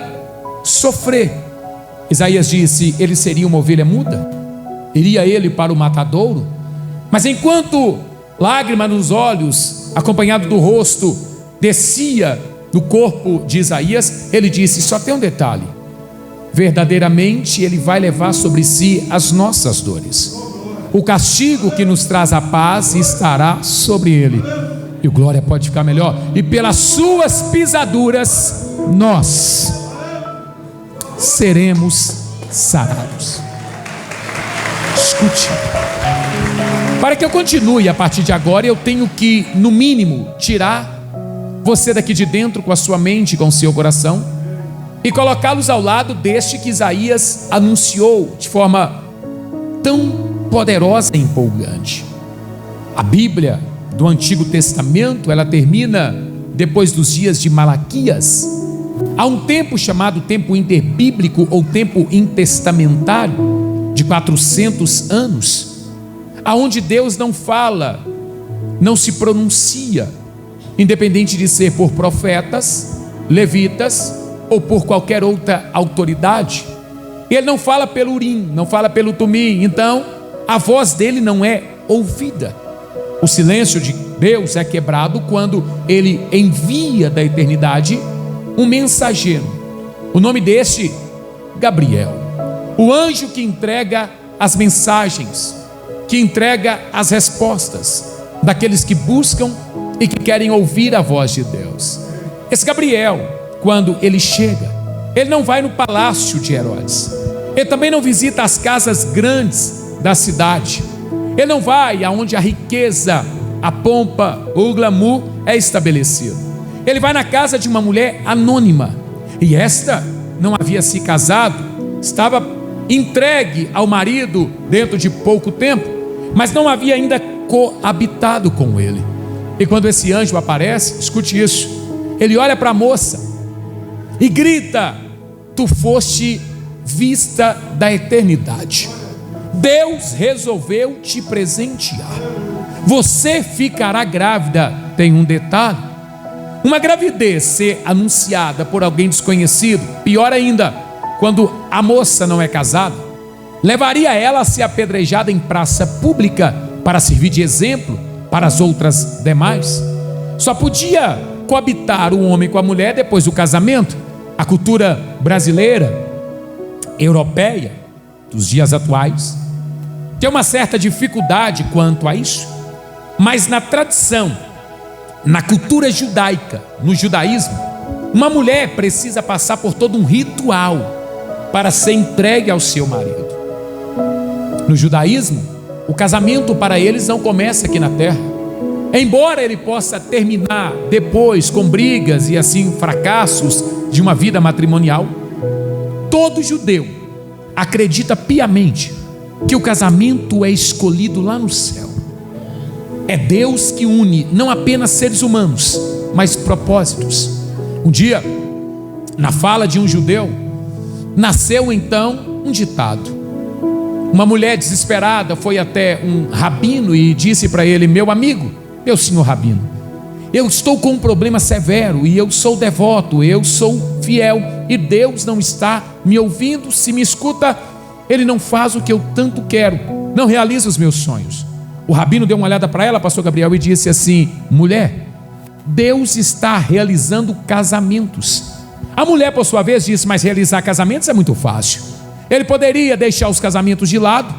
sofrer. Isaías disse: ele seria uma ovelha muda, iria ele para o matadouro. Mas enquanto lágrima nos olhos, acompanhado do rosto, descia no corpo de Isaías, ele disse: só tem um detalhe, verdadeiramente ele vai levar sobre si as nossas dores, o castigo que nos traz a paz estará sobre ele, e o glória pode ficar melhor, e pelas suas pisaduras nós seremos sarados. Escute, para que eu continue a partir de agora, eu tenho que, no mínimo, tirar você daqui de dentro com a sua mente e com o seu coração e colocá-los ao lado deste que Isaías anunciou de forma tão poderosa e empolgante. A Bíblia do Antigo Testamento, ela termina depois dos dias de Malaquias. Há um tempo chamado tempo interbíblico ou tempo intertestamentário de 400 anos, aonde Deus não fala, não se pronuncia, independente de ser por profetas, levitas ou por qualquer outra autoridade. Ele não fala pelo Urim, não fala pelo Tumim, então a voz dele não é ouvida. O silêncio de Deus é quebrado quando ele envia da eternidade um mensageiro. O nome deste, Gabriel, o anjo que entrega as mensagens, que entrega as respostas daqueles que buscam e que querem ouvir a voz de Deus. Esse Gabriel, quando ele chega, ele não vai no palácio de Herodes, ele também não visita as casas grandes da cidade, ele não vai aonde a riqueza, a pompa ou o glamour é estabelecido. Ele vai na casa de uma mulher anônima, e esta não havia se casado, estava entregue ao marido dentro de pouco tempo, mas não havia ainda coabitado com ele. E quando esse anjo aparece, escute isso, ele olha para a moça e grita: tu foste vista da eternidade, Deus resolveu te presentear, você ficará grávida. Tem um detalhe: uma gravidez ser anunciada por alguém desconhecido, pior ainda, quando a moça não é casada, levaria ela a ser apedrejada em praça pública para servir de exemplo para as outras demais. Só podia coabitar o homem com a mulher depois do casamento. A cultura brasileira, europeia, dos dias atuais, tem uma certa dificuldade quanto a isso, mas na tradição, na cultura judaica, no judaísmo, uma mulher precisa passar por todo um ritual para ser entregue ao seu marido. No judaísmo, o casamento para eles não começa aqui na terra. Embora ele possa terminar depois com brigas e assim fracassos de uma vida matrimonial, todo judeu acredita piamente que o casamento é escolhido lá no céu. É Deus que une não apenas seres humanos, mas propósitos. Um dia, na fala de um judeu, nasceu então um ditado. Uma mulher desesperada foi até um rabino e disse para ele: meu amigo, meu senhor rabino, eu estou com um problema severo e eu sou devoto, eu sou fiel e Deus não está me ouvindo. Se me escuta, Ele não faz o que eu tanto quero, não realiza os meus sonhos. O rabino deu uma olhada para ela, pastor Gabriel, e disse assim: mulher, Deus está realizando casamentos. A mulher, por sua vez, disse: mas realizar casamentos é muito fácil. Ele poderia deixar os casamentos de lado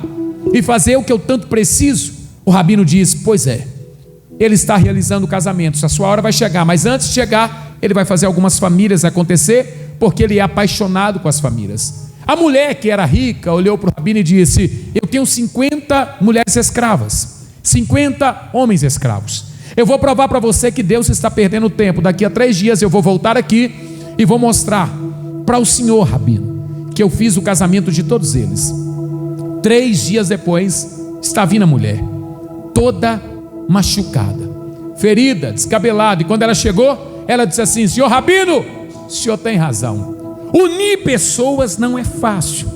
e fazer o que eu tanto preciso. O rabino disse: pois é, Ele está realizando casamentos, a sua hora vai chegar, mas antes de chegar, Ele vai fazer algumas famílias acontecer, porque Ele é apaixonado com as famílias. A mulher, que era rica, olhou para o rabino e disse: eu tenho 50 mulheres escravas, 50 homens escravos. Eu vou provar para você que Deus está perdendo tempo. Daqui a 3 dias eu vou voltar aqui e vou mostrar para o senhor rabino que eu fiz o casamento de todos eles. 3 dias depois, está vindo a mulher, toda machucada, ferida, descabelada. E quando ela chegou, ela disse assim: senhor rabino, o senhor tem razão. Unir pessoas não é fácil.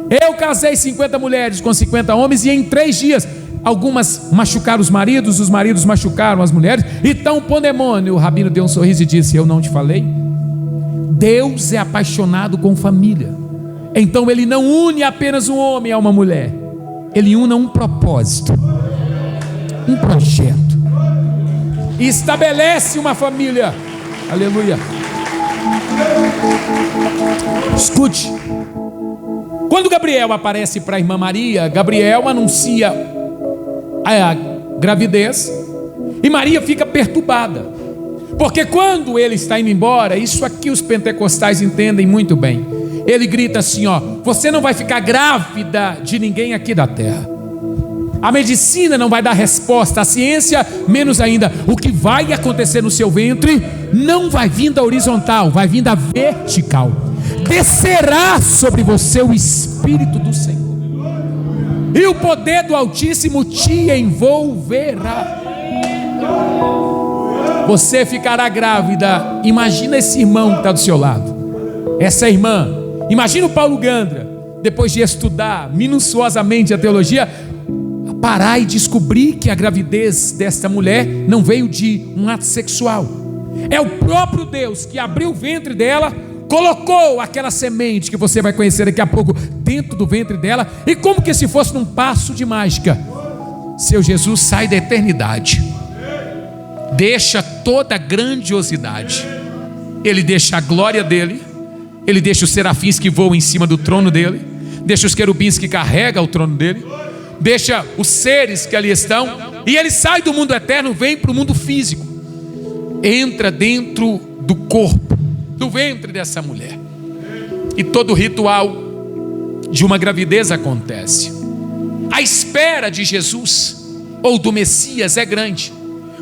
Eu casei 50 mulheres com 50 homens e em 3 dias, algumas machucaram os maridos machucaram as mulheres. Então, pandemônio. O rabino deu um sorriso e disse: eu não te falei? Deus é apaixonado com família. Então Ele não une apenas um homem a uma mulher, Ele une um propósito, um projeto, e estabelece uma família. Aleluia. Escute, quando Gabriel aparece para a irmã Maria, Gabriel anuncia a gravidez e Maria fica perturbada, porque quando ele está indo embora, isso aqui os pentecostais entendem muito bem, ele grita assim: ó, você não vai ficar grávida de ninguém aqui da terra. A medicina não vai dar resposta, a ciência menos ainda. O que vai acontecer no seu ventre não vai vir da horizontal, vai vir da vertical. Descerá sobre você o Espírito do Senhor, e o poder do Altíssimo te envolverá. Você ficará grávida. Imagina esse irmão que está do seu lado, essa irmã. Imagina o Paulo Gandra, depois de estudar minuciosamente a teologia, parar e descobrir que a gravidez desta mulher não veio de um ato sexual. É o próprio Deus que abriu o ventre dela, colocou aquela semente que você vai conhecer daqui a pouco dentro do ventre dela, e como que se fosse num passo de mágica, seu Jesus sai da eternidade, deixa toda a grandiosidade, Ele deixa a glória dele, Ele deixa os serafins que voam em cima do trono dele, deixa os querubins que carregam o trono dele, deixa os seres que ali estão, e Ele sai do mundo eterno, vem para o mundo físico, entra dentro do corpo, do ventre dessa mulher, e todo o ritual de uma gravidez acontece. A espera de Jesus ou do Messias é grande,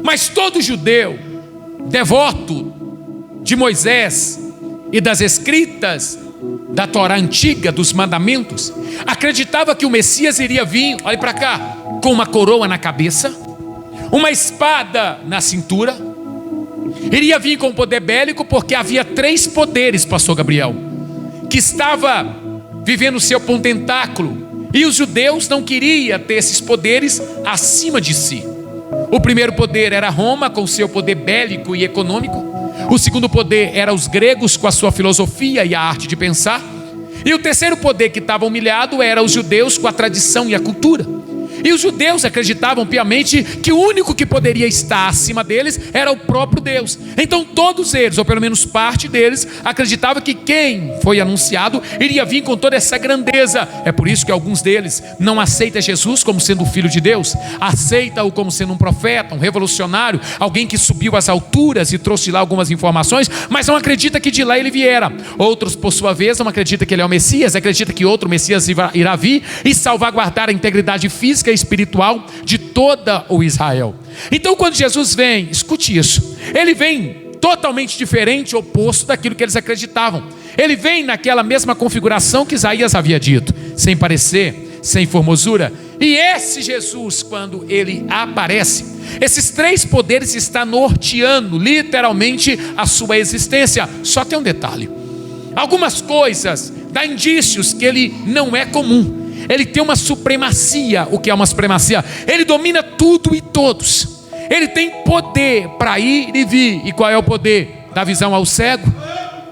mas todo judeu devoto de Moisés e das escritas da Torá antiga, dos mandamentos, acreditava que o Messias iria vir, olhe para cá, com uma coroa na cabeça, uma espada na cintura, iria vir com poder bélico, porque havia 3 poderes, pastor Gabriel, que estava vivendo o seu pontentáculo, e os judeus não queriam ter esses poderes acima de si. O primeiro poder era Roma, com o seu poder bélico e econômico. O segundo poder era os gregos, com a sua filosofia e a arte de pensar. E o terceiro poder, que estava humilhado, era os judeus, com a tradição e a cultura. E os judeus acreditavam piamente que o único que poderia estar acima deles era o próprio Deus. Então todos eles, ou pelo menos parte deles, acreditavam que quem foi anunciado iria vir com toda essa grandeza. É por isso que alguns deles não aceitam Jesus como sendo o Filho de Deus, aceitam-o como sendo um profeta, um revolucionário, alguém que subiu às alturas e trouxe de lá algumas informações, mas não acredita que de lá ele viera. Outros, por sua vez, não acreditam que ele é o Messias, acredita que outro Messias irá vir e salvaguardar a integridade física e espiritual de toda o Israel. Então quando Jesus vem, escute isso, ele vem totalmente diferente, oposto daquilo que eles acreditavam. Ele vem naquela mesma configuração que Isaías havia dito, sem parecer, sem formosura. E esse Jesus, quando ele aparece, esses três poderes estão norteando literalmente a sua existência. Só tem um detalhe: algumas coisas dão indícios que ele não é comum. Ele tem uma supremacia. O que é uma supremacia? Ele domina tudo e todos. Ele tem poder para ir e vir. E qual é o poder? Dar visão ao cego,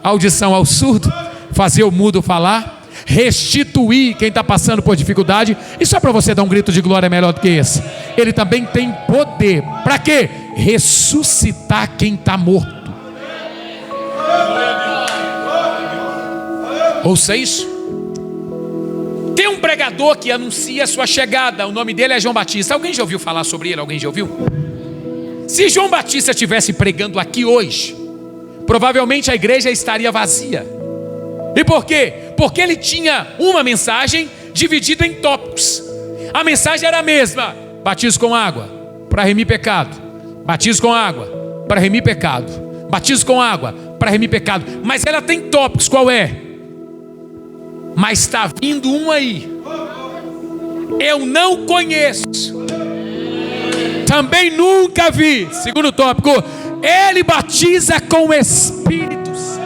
audição ao surdo, fazer o mudo falar, restituir quem está passando por dificuldade. E só para você dar um grito de glória melhor do que esse, ele também tem poder para quê? Ressuscitar quem está morto. Ouça isso. Tem um pregador que anuncia a sua chegada. O nome dele é João Batista. Alguém já ouviu falar sobre ele? Alguém já ouviu? Se João Batista estivesse pregando aqui hoje, provavelmente a igreja estaria vazia. E por quê? Porque ele tinha uma mensagem dividida em tópicos. A mensagem era a mesma: batismo com água para remir pecado, batismo com água para remir pecado, batismo com água para remir pecado. Mas ela tem tópicos. Qual é? Mas está vindo um aí, eu não conheço, também nunca vi. Segundo tópico, ele batiza com Espíritos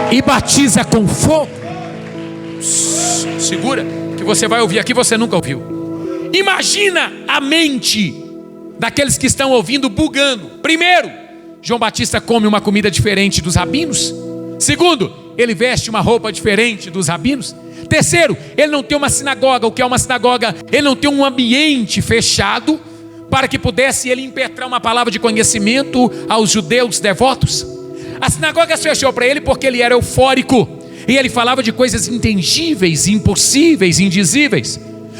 e batiza com fogo. Segura, que você vai ouvir aqui, você nunca ouviu. Imagina a mente daqueles que estão ouvindo bugando. Primeiro, João Batista come uma comida diferente dos rabinos. Segundo, ele veste uma roupa diferente dos rabinos. Terceiro, ele não tem uma sinagoga. O que é uma sinagoga? Ele não tem um ambiente fechado para que pudesse ele impetrar uma palavra de conhecimento aos judeus devotos. A sinagoga se fechou para ele porque ele era eufórico e ele falava de coisas intangíveis, impossíveis, indizíveis.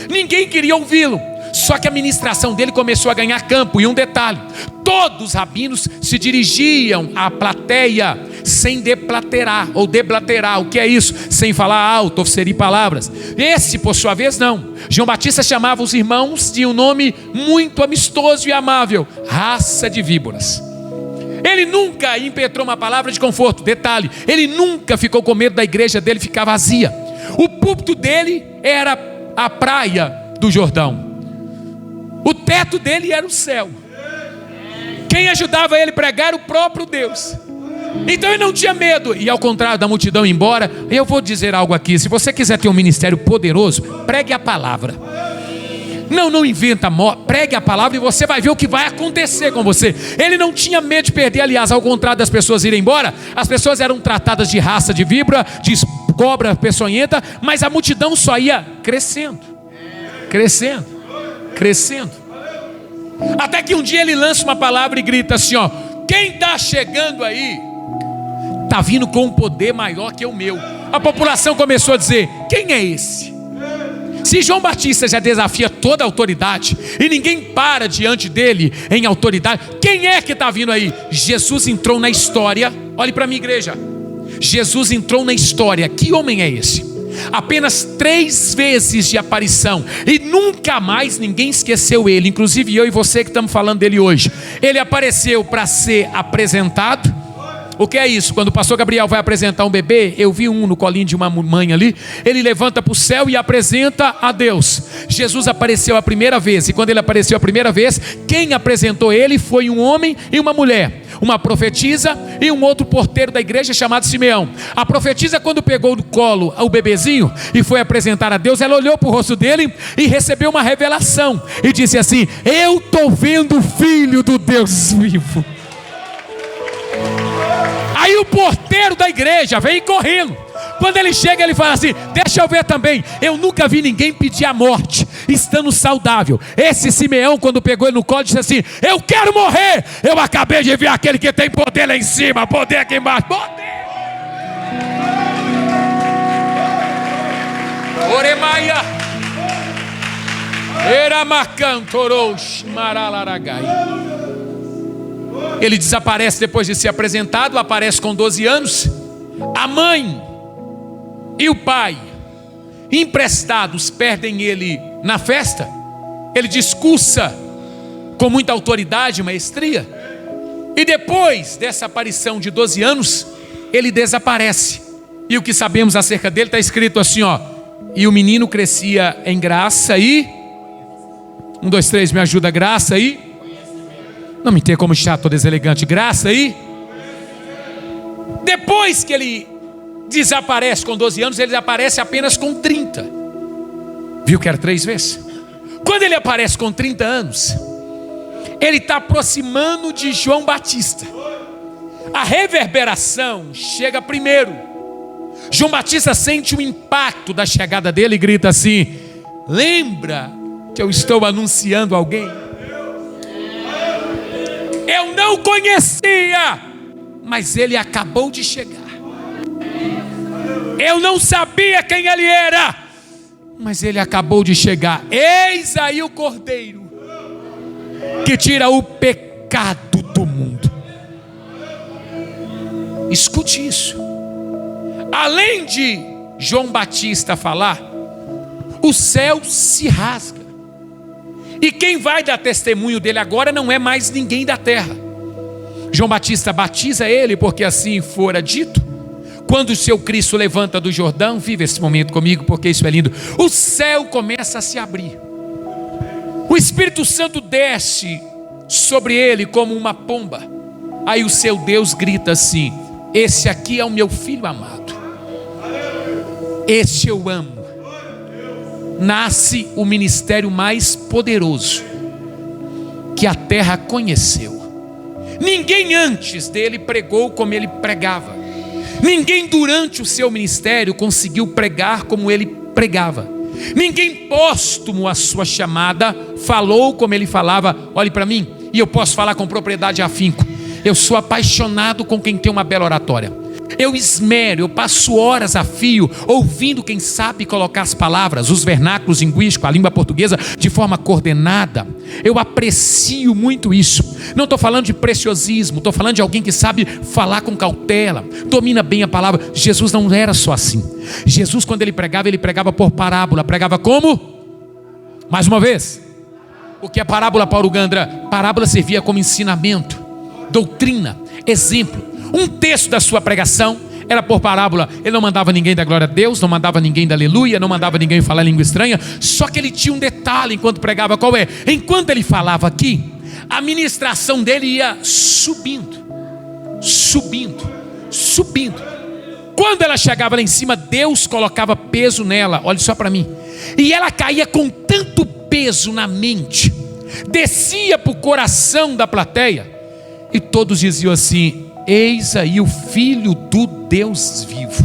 Ninguém queria ouvi-lo. Só que a ministração dele começou a ganhar campo. E um detalhe: todos os rabinos se dirigiam à plateia sem deplaterar ou deblaterar. O que é isso? Sem falar alto ou ferir palavras. Esse, por sua vez, não. João Batista chamava os irmãos de um nome muito amistoso e amável: raça de víboras. Ele nunca impetrou uma palavra de conforto. Detalhe: ele nunca ficou com medo da igreja dele ficar vazia. O púlpito dele era a praia do Jordão. O teto dele era o céu. Quem ajudava ele a pregar era o próprio Deus. Então ele não tinha medo. E ao contrário da multidão ir embora, eu vou dizer algo aqui: se você quiser ter um ministério poderoso, pregue a palavra. Não inventa, pregue a palavra e você vai ver o que vai acontecer com você. Ele não tinha medo de perder. Aliás, ao contrário das pessoas irem embora, as pessoas eram tratadas de raça de víbora, de cobra peçonhenta, mas a multidão só ia crescendo, crescendo, crescendo. Até que um dia ele lança uma palavra e grita assim: ó, quem está chegando aí está vindo com um poder maior que o meu. A população começou a dizer: quem é esse? Se João Batista já desafia toda a autoridade e ninguém para diante dele em autoridade, quem é que está vindo aí? Jesus entrou na história. Olhe para mim, igreja. Jesus entrou na história. Que homem é esse? Apenas 3 vezes de aparição e nunca mais ninguém esqueceu ele, inclusive eu e você que estamos falando dele hoje. Ele apareceu para ser apresentado. O que é isso? Quando o pastor Gabriel vai apresentar um bebê, eu vi um no colinho de uma mãe ali, ele levanta para o céu e apresenta a Deus. Jesus apareceu a primeira vez, e quando ele apareceu a primeira vez, quem apresentou ele foi um homem e uma mulher, uma profetisa e um outro porteiro da igreja chamado Simeão. A profetisa, quando pegou no colo o bebezinho e foi apresentar a Deus, ela olhou para o rosto dele e recebeu uma revelação e disse assim: eu estou vendo o Filho do Deus vivo. Aí o porteiro da igreja veio correndo, Quando ele chega, ele fala assim: deixa eu ver também. Eu nunca vi ninguém pedir a morte estando saudável. Esse Simeão, quando pegou ele no colo, disse assim: eu quero morrer. Eu acabei de ver aquele que tem poder lá em cima, poder aqui embaixo. Poder! Oremaia era macantoros maralaragai. Ele desaparece depois de ser apresentado, aparece com 12 anos. A mãe e o pai, emprestados, perdem ele na festa. Ele discursa com muita autoridade e maestria. E depois dessa aparição de 12 anos, ele desaparece. E o que sabemos acerca dele está escrito assim, ó: e o menino crescia em graça e... 1, 2, 3, me ajuda. Graça e... não me tenha como chato, deselegante. Graça e... depois que ele desaparece com 12 anos, ele aparece apenas com 30. Viu que era 3 vezes? Quando ele aparece com 30 anos, ele está aproximando de João Batista. A reverberação chega primeiro. João Batista sente o impacto da chegada dele e grita assim: lembra que eu estou anunciando alguém? Eu não conhecia, mas ele acabou de chegar. Eu não sabia quem ele era, mas ele acabou de chegar. Eis aí o Cordeiro que tira o pecado do mundo. Escute isso. Além de João Batista falar, o céu se rasga. E quem vai dar testemunho dele agora não é mais ninguém da terra. João Batista batiza ele porque assim fora dito. Quando o seu Cristo levanta do Jordão, vive esse momento comigo porque isso é lindo. O céu começa a se abrir. O Espírito Santo desce sobre ele como uma pomba. Aí o seu Deus grita assim: esse aqui é o meu filho amado, este eu amo. Nasce o ministério mais poderoso que a terra conheceu. Ninguém antes dele pregou como ele pregava. Ninguém durante o seu ministério conseguiu pregar como ele pregava. Ninguém póstumo à sua chamada falou como ele falava. Olhe para mim, e eu posso falar com propriedade e afinco. Eu sou apaixonado com quem tem uma bela oratória. Eu esmero, eu passo horas a fio ouvindo quem sabe colocar as palavras, os vernáculos linguísticos, a língua portuguesa de forma coordenada. Eu aprecio muito isso. Não estou falando de preciosismo, estou falando de alguém que sabe falar com cautela, domina bem a palavra. Jesus não era só assim. Jesus, quando ele pregava por parábola. Pregava como? Mais uma vez. O que é parábola, Paulo Gandra? Parábola servia como ensinamento, doutrina, exemplo. Um terço da sua pregação era por parábola. Ele não mandava ninguém dar glória a Deus, não mandava ninguém dar aleluia, não mandava ninguém falar língua estranha. Só que ele tinha um detalhe enquanto pregava. Qual é? Enquanto ele falava aqui, a ministração dele ia subindo, subindo, subindo. Quando ela chegava lá em cima, Deus colocava peso nela. Olha só para mim. E ela caía com tanto peso na mente, descia para o coração da plateia, e todos diziam assim: eis aí o Filho do Deus vivo.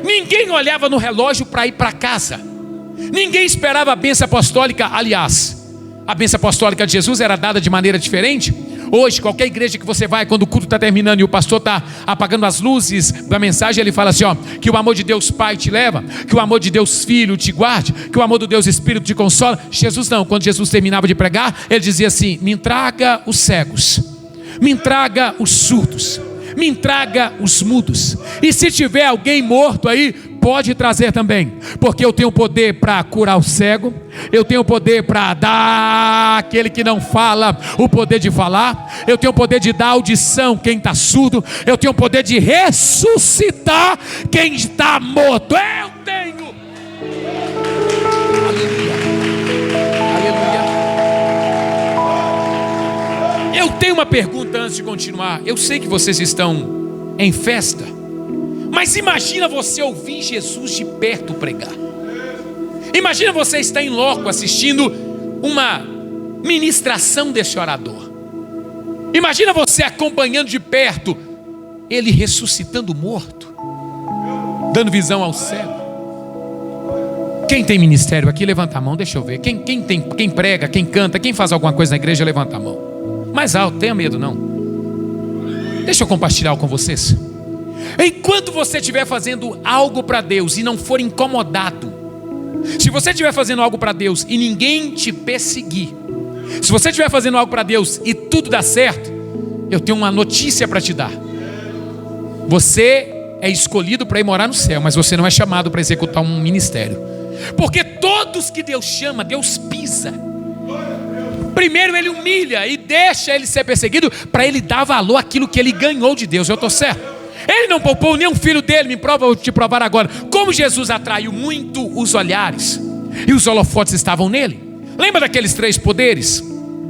Ninguém olhava no relógio para ir para casa. Ninguém esperava a bênção apostólica. Aliás, a bênção apostólica de Jesus era dada de maneira diferente. Hoje, qualquer igreja que você vai, quando o culto está terminando e o pastor está apagando as luzes da mensagem, ele fala assim, ó: que o amor de Deus Pai te leva, que o amor de Deus Filho te guarde, que o amor do Deus Espírito te consola. Jesus não. Quando Jesus terminava de pregar, ele dizia assim: me entrega os cegos, me entrega os surdos, me entrega os mudos. E se tiver alguém morto aí, pode trazer também, porque eu tenho poder para curar o cego, eu tenho poder para dar àquele que não fala o poder de falar, eu tenho poder de dar audição quem está surdo, eu tenho poder de ressuscitar quem está morto. Eu tenho. Aleluia. Aleluia. Eu tenho uma pergunta antes de continuar. Eu sei que vocês estão em festa, mas imagina você ouvir Jesus de perto pregar. Imagina você estar em loco assistindo uma ministração desse orador. Imagina você acompanhando de perto ele ressuscitando o morto. dando visão ao cego. Quem tem ministério aqui, levanta a mão, deixa eu ver. Quem prega, quem canta, quem faz alguma coisa na igreja, levanta a mão. Mais alto, tenha medo não. Deixa eu compartilhar algo com vocês. Enquanto você estiver fazendo algo para Deus e não for incomodado, se você estiver fazendo algo para Deus e ninguém te perseguir, se você estiver fazendo algo para Deus e tudo dá certo, eu tenho uma notícia para te dar. Você é escolhido para ir morar no céu, mas você não é chamado para executar um ministério. Porque todos que Deus chama, Deus pisa. Primeiro ele humilha e deixa ele ser perseguido, para ele dar valor àquilo que ele ganhou de Deus. Eu estou certo? Ele não poupou nenhum filho dele. Me prova, vou te provar agora. Como Jesus atraiu muito os olhares, e os holofotes estavam nele. Lembra daqueles 3 poderes?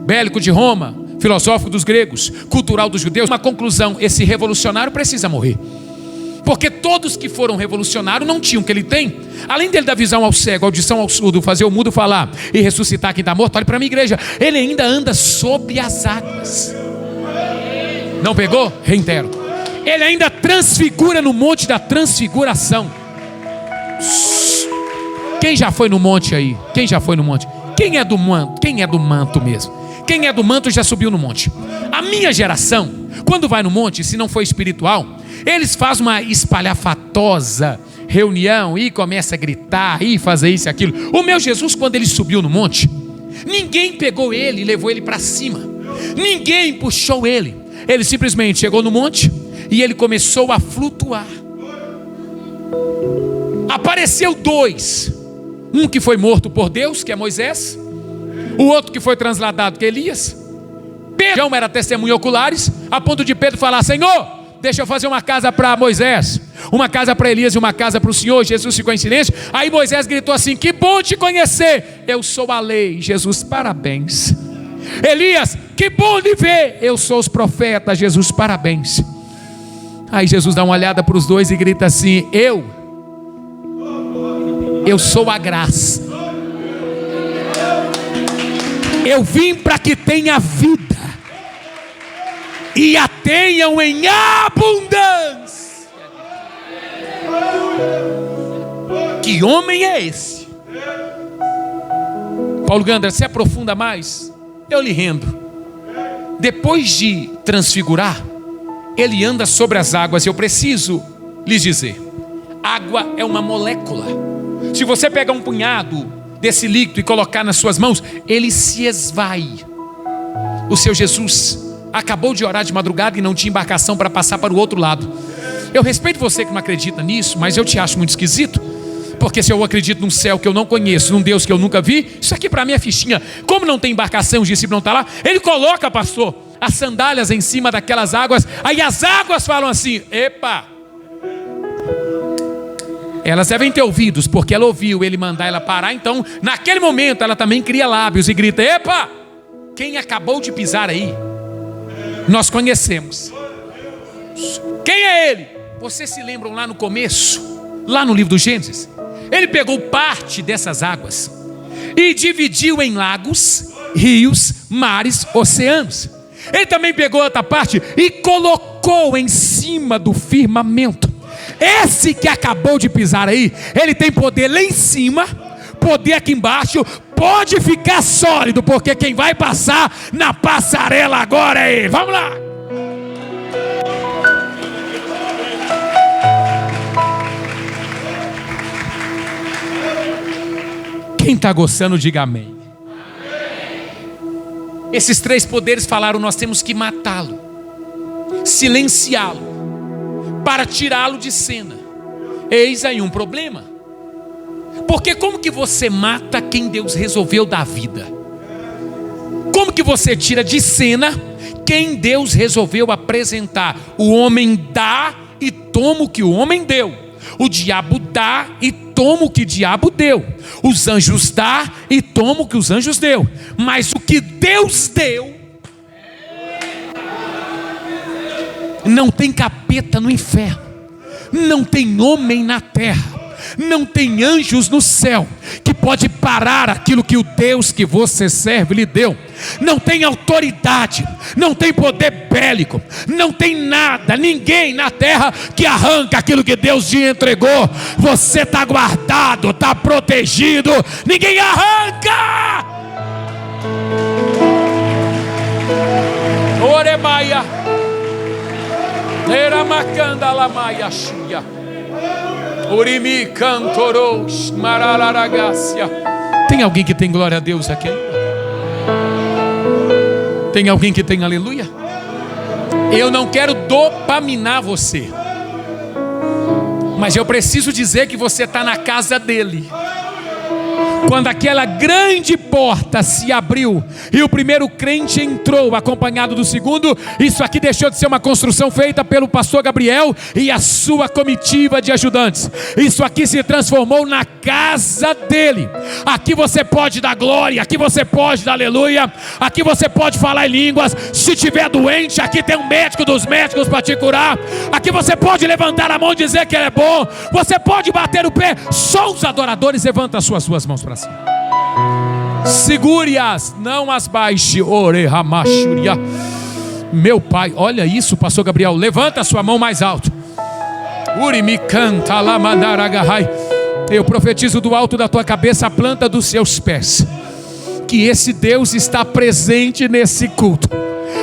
Bélico de Roma, filosófico dos gregos, cultural dos judeus. Uma conclusão: esse revolucionário precisa morrer. Porque todos que foram revolucionários não tinham o que ele tem. Além dele dar visão ao cego, audição ao surdo, fazer o mudo falar e ressuscitar quem está morto, olha para a minha igreja, ele ainda anda sobre as águas. Não pegou? Reitero. Ele ainda transfigura no monte da transfiguração. Quem já foi no monte aí? Quem já foi no monte? Quem é do manto? Quem é do manto mesmo? Quem é do manto já subiu no monte. A minha geração, quando vai no monte, se não for espiritual, eles fazem uma espalhafatosa reunião e começa a gritar e fazer isso e aquilo. O meu Jesus, quando ele subiu no monte, ninguém pegou ele e levou ele para cima. Ninguém puxou ele. Ele simplesmente chegou no monte e ele começou a flutuar. Apareceu 2. Um que foi morto por Deus, que é Moisés. O outro que foi transladado, que é Elias. Pedro era testemunha oculares, a ponto de Pedro falar: Senhor, deixa eu fazer uma casa para Moisés, uma casa para Elias e uma casa para o Senhor. Jesus ficou em silêncio. Aí Moisés gritou assim: que bom te conhecer, eu sou a lei. Jesus: parabéns. Elias: que bom lhe ver, eu sou os profetas. Jesus: parabéns. Aí Jesus dá uma olhada para os 2 e grita assim: eu sou a graça. Eu vim para que tenha vida e a tenham em abundância. Que homem é esse? Paulo Gandra, se aprofunda mais, eu lhe rendo. Depois de transfigurar, ele anda sobre as águas. Eu preciso lhes dizer: água é uma molécula. Se você pegar um punhado desse líquido e colocar nas suas mãos, ele se esvai. O seu Jesus acabou de orar de madrugada e não tinha embarcação para passar para o outro lado. Eu respeito você que não acredita nisso, mas eu te acho muito esquisito. Porque se eu acredito num céu que eu não conheço, num Deus que eu nunca vi, isso aqui para mim é fichinha. Como não tem embarcação, os discípulos não estão lá, ele coloca, pastor, as sandálias em cima daquelas águas. Aí as águas falam assim: epa! Elas devem ter ouvidos, porque ela ouviu ele mandar ela parar. Então naquele momento ela também cria lábios e grita: epa! Quem acabou de pisar aí, nós conhecemos. Quem é ele? Vocês se lembram lá no começo, lá no livro do Gênesis? Ele pegou parte dessas águas e dividiu em lagos, rios, mares, oceanos. Ele também pegou outra parte e colocou em cima do firmamento. Esse que acabou de pisar aí, ele tem poder lá em cima, poder aqui embaixo. Pode ficar sólido, porque quem vai passar na passarela agora é ele. Vamos lá. Quem está gostando, diga amém. Esses 3 poderes falaram: nós temos que matá-lo, silenciá-lo, para tirá-lo de cena. Eis aí um problema. Porque como que você mata quem Deus resolveu dar vida? Como que você tira de cena quem Deus resolveu apresentar? O homem dá e toma o que o homem deu. O diabo dá e toma o que o diabo deu. Os anjos dá e toma o que os anjos deu. Mas o que Deus deu, não tem capeta no inferno, não tem homem na terra, Não tem anjos no céu que pode parar aquilo que o Deus que você serve lhe deu. Não tem autoridade, não tem poder bélico, não tem nada, ninguém na terra que arranca aquilo que Deus te entregou. Você está guardado, está protegido, ninguém arranca. Oremaia, era macanda la maia chuia, orimi cantoros marararagácia. Tem alguém que tem glória a Deus aqui? Tem alguém que tem aleluia? Eu não quero dopaminar você, mas eu preciso dizer que você está na casa dele. Quando aquela grande porta se abriu e o primeiro crente entrou acompanhado do segundo, isso aqui deixou de ser uma construção feita pelo pastor Gabriel e a sua comitiva de ajudantes. Isso aqui se transformou na casa dele. Aqui você pode dar glória, aqui você pode dar aleluia, aqui você pode falar em línguas. Se tiver doente, aqui tem um médico dos médicos para te curar. Aqui você pode levantar a mão e dizer que ele é bom. Você pode bater o pé. Só os adoradores levantam as suas mãos para cima. Segure-as, não as baixe. Orehamachuria. Meu pai, olha isso, pastor Gabriel. Levanta a sua mão mais alto. Urimi canta lá mandaragahai. Eu profetizo do alto da tua cabeça, a planta dos seus pés, que esse Deus está presente nesse culto.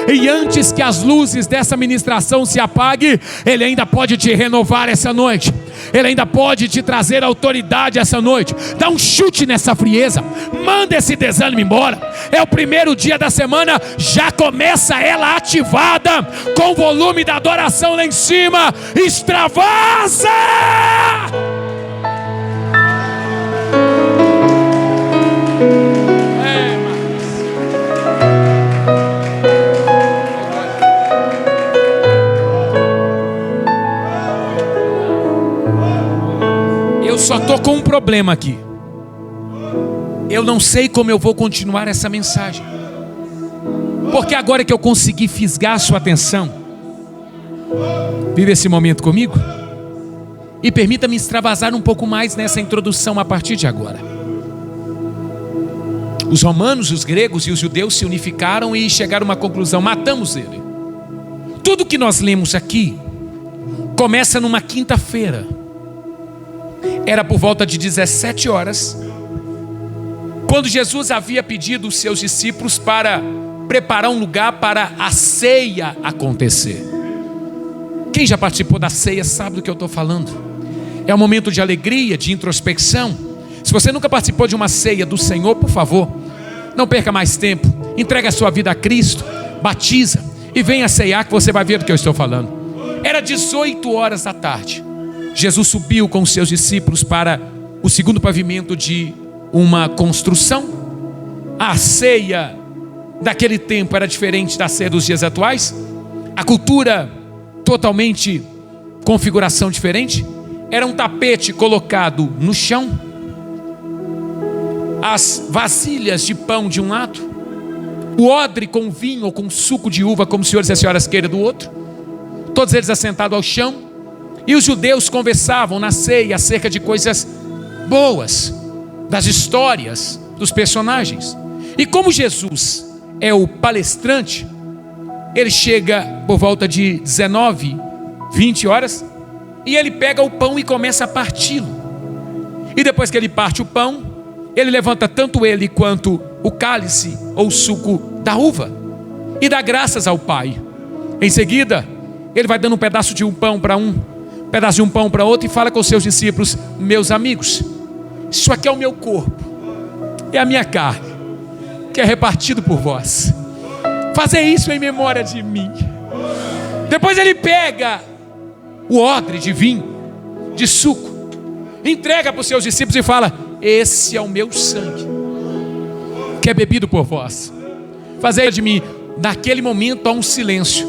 E antes que as luzes dessa ministração se apaguem, Ele ainda pode te renovar essa noite. Ele ainda pode te trazer autoridade essa noite. Dá um chute nessa frieza. Manda esse desânimo embora. É o primeiro dia da semana. Já começa ela ativada, com o volume da adoração lá em cima. Extravasa! Só estou com um problema aqui. Eu não sei como eu vou continuar essa mensagem, porque agora que eu consegui fisgar a sua atenção, vive esse momento comigo e permita-me extravasar um pouco mais nessa introdução a partir de agora. Os romanos, os gregos e os judeus se unificaram e chegaram a uma conclusão: matamos ele. Tudo que nós lemos aqui começa numa quinta-feira. Era por volta de 17 horas, quando Jesus havia pedido os seus discípulos para preparar um lugar para a ceia acontecer. Quem já participou da ceia sabe do que eu estou falando. É um momento de alegria, de introspecção. Se você nunca participou de uma ceia do Senhor, por favor, não perca mais tempo. Entregue a sua vida a Cristo, batiza e venha ceiar, que você vai ver do que eu estou falando. Era 18 horas da tarde. Jesus subiu com os seus discípulos para o segundo pavimento de uma construção. A ceia daquele tempo era diferente da ceia dos dias atuais. A cultura totalmente configuração diferente. Era um tapete colocado no chão, as vasilhas de pão de um lado, o odre com vinho ou com suco de uva, como os senhores e as senhoras queiram, do outro. Todos eles assentados ao chão. E os judeus conversavam na ceia acerca de coisas boas, das histórias, dos personagens. E como Jesus é o palestrante, ele chega por volta de 19, 20 horas, e ele pega o pão e começa a parti-lo. E depois que ele parte o pão, ele levanta tanto ele quanto o cálice ou o suco da uva e dá graças ao Pai. Em seguida, ele vai dando um pedaço de um pão para um, pedaço de um pão para outro, e fala com os seus discípulos: meus amigos, isso aqui é o meu corpo, é a minha carne, que é repartido por vós. Fazer isso em memória de mim. Depois ele pega o odre de vinho, de suco, entrega para os seus discípulos e fala: esse é o meu sangue, que é bebido por vós. Fazer de mim. Naquele momento há um silêncio,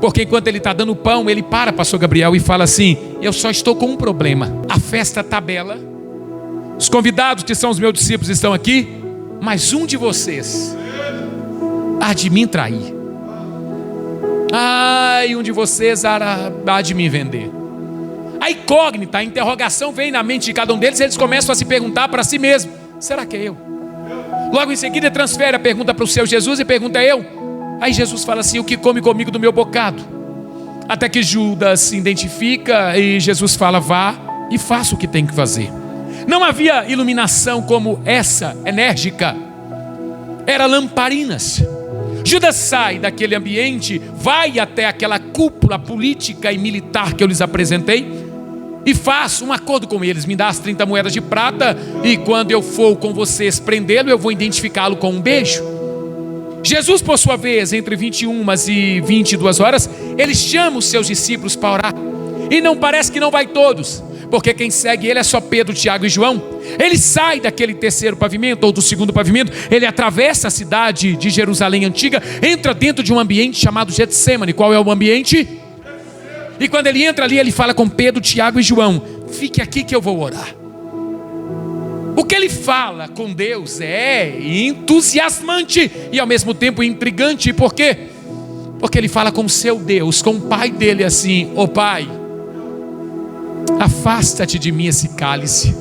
porque enquanto ele está dando o pão, ele para, pastor Gabriel, e fala assim: eu só estou com um problema. A festa está bela, os convidados que são os meus discípulos estão aqui, mas um de vocês há de me trair. Ai, um de vocês há de me vender. A incógnita, a interrogação vem na mente de cada um deles. Eles começam a se perguntar para si mesmo: será que é eu? Logo em seguida transfere a pergunta para o seu Jesus e pergunta: é eu? Aí Jesus fala assim: o que come comigo do meu bocado? Até que Judas se identifica e Jesus fala: vá e faça o que tem que fazer. Não havia iluminação como essa, enérgica. Era lamparinas. Judas sai daquele ambiente, vai até aquela cúpula política e militar que eu lhes apresentei e faz um acordo com eles: me dá as 30 moedas de prata e quando eu for com vocês prendê-lo, eu vou identificá-lo com um beijo. Jesus, por sua vez, entre 21 e 22 horas, ele chama os seus discípulos para orar. E não parece que não vai todos, porque quem segue ele é só Pedro, Tiago e João. Ele sai daquele terceiro pavimento, ou do segundo pavimento, ele atravessa a cidade de Jerusalém antiga, entra dentro de um ambiente chamado Getsêmani. Qual é o ambiente? E quando ele entra ali, ele fala com Pedro, Tiago e João: fique aqui que eu vou orar. O que ele fala com Deus é entusiasmante e ao mesmo tempo intrigante. Por quê? Porque ele fala com o seu Deus, com o pai dele assim: ó Pai, afasta-te de mim esse cálice,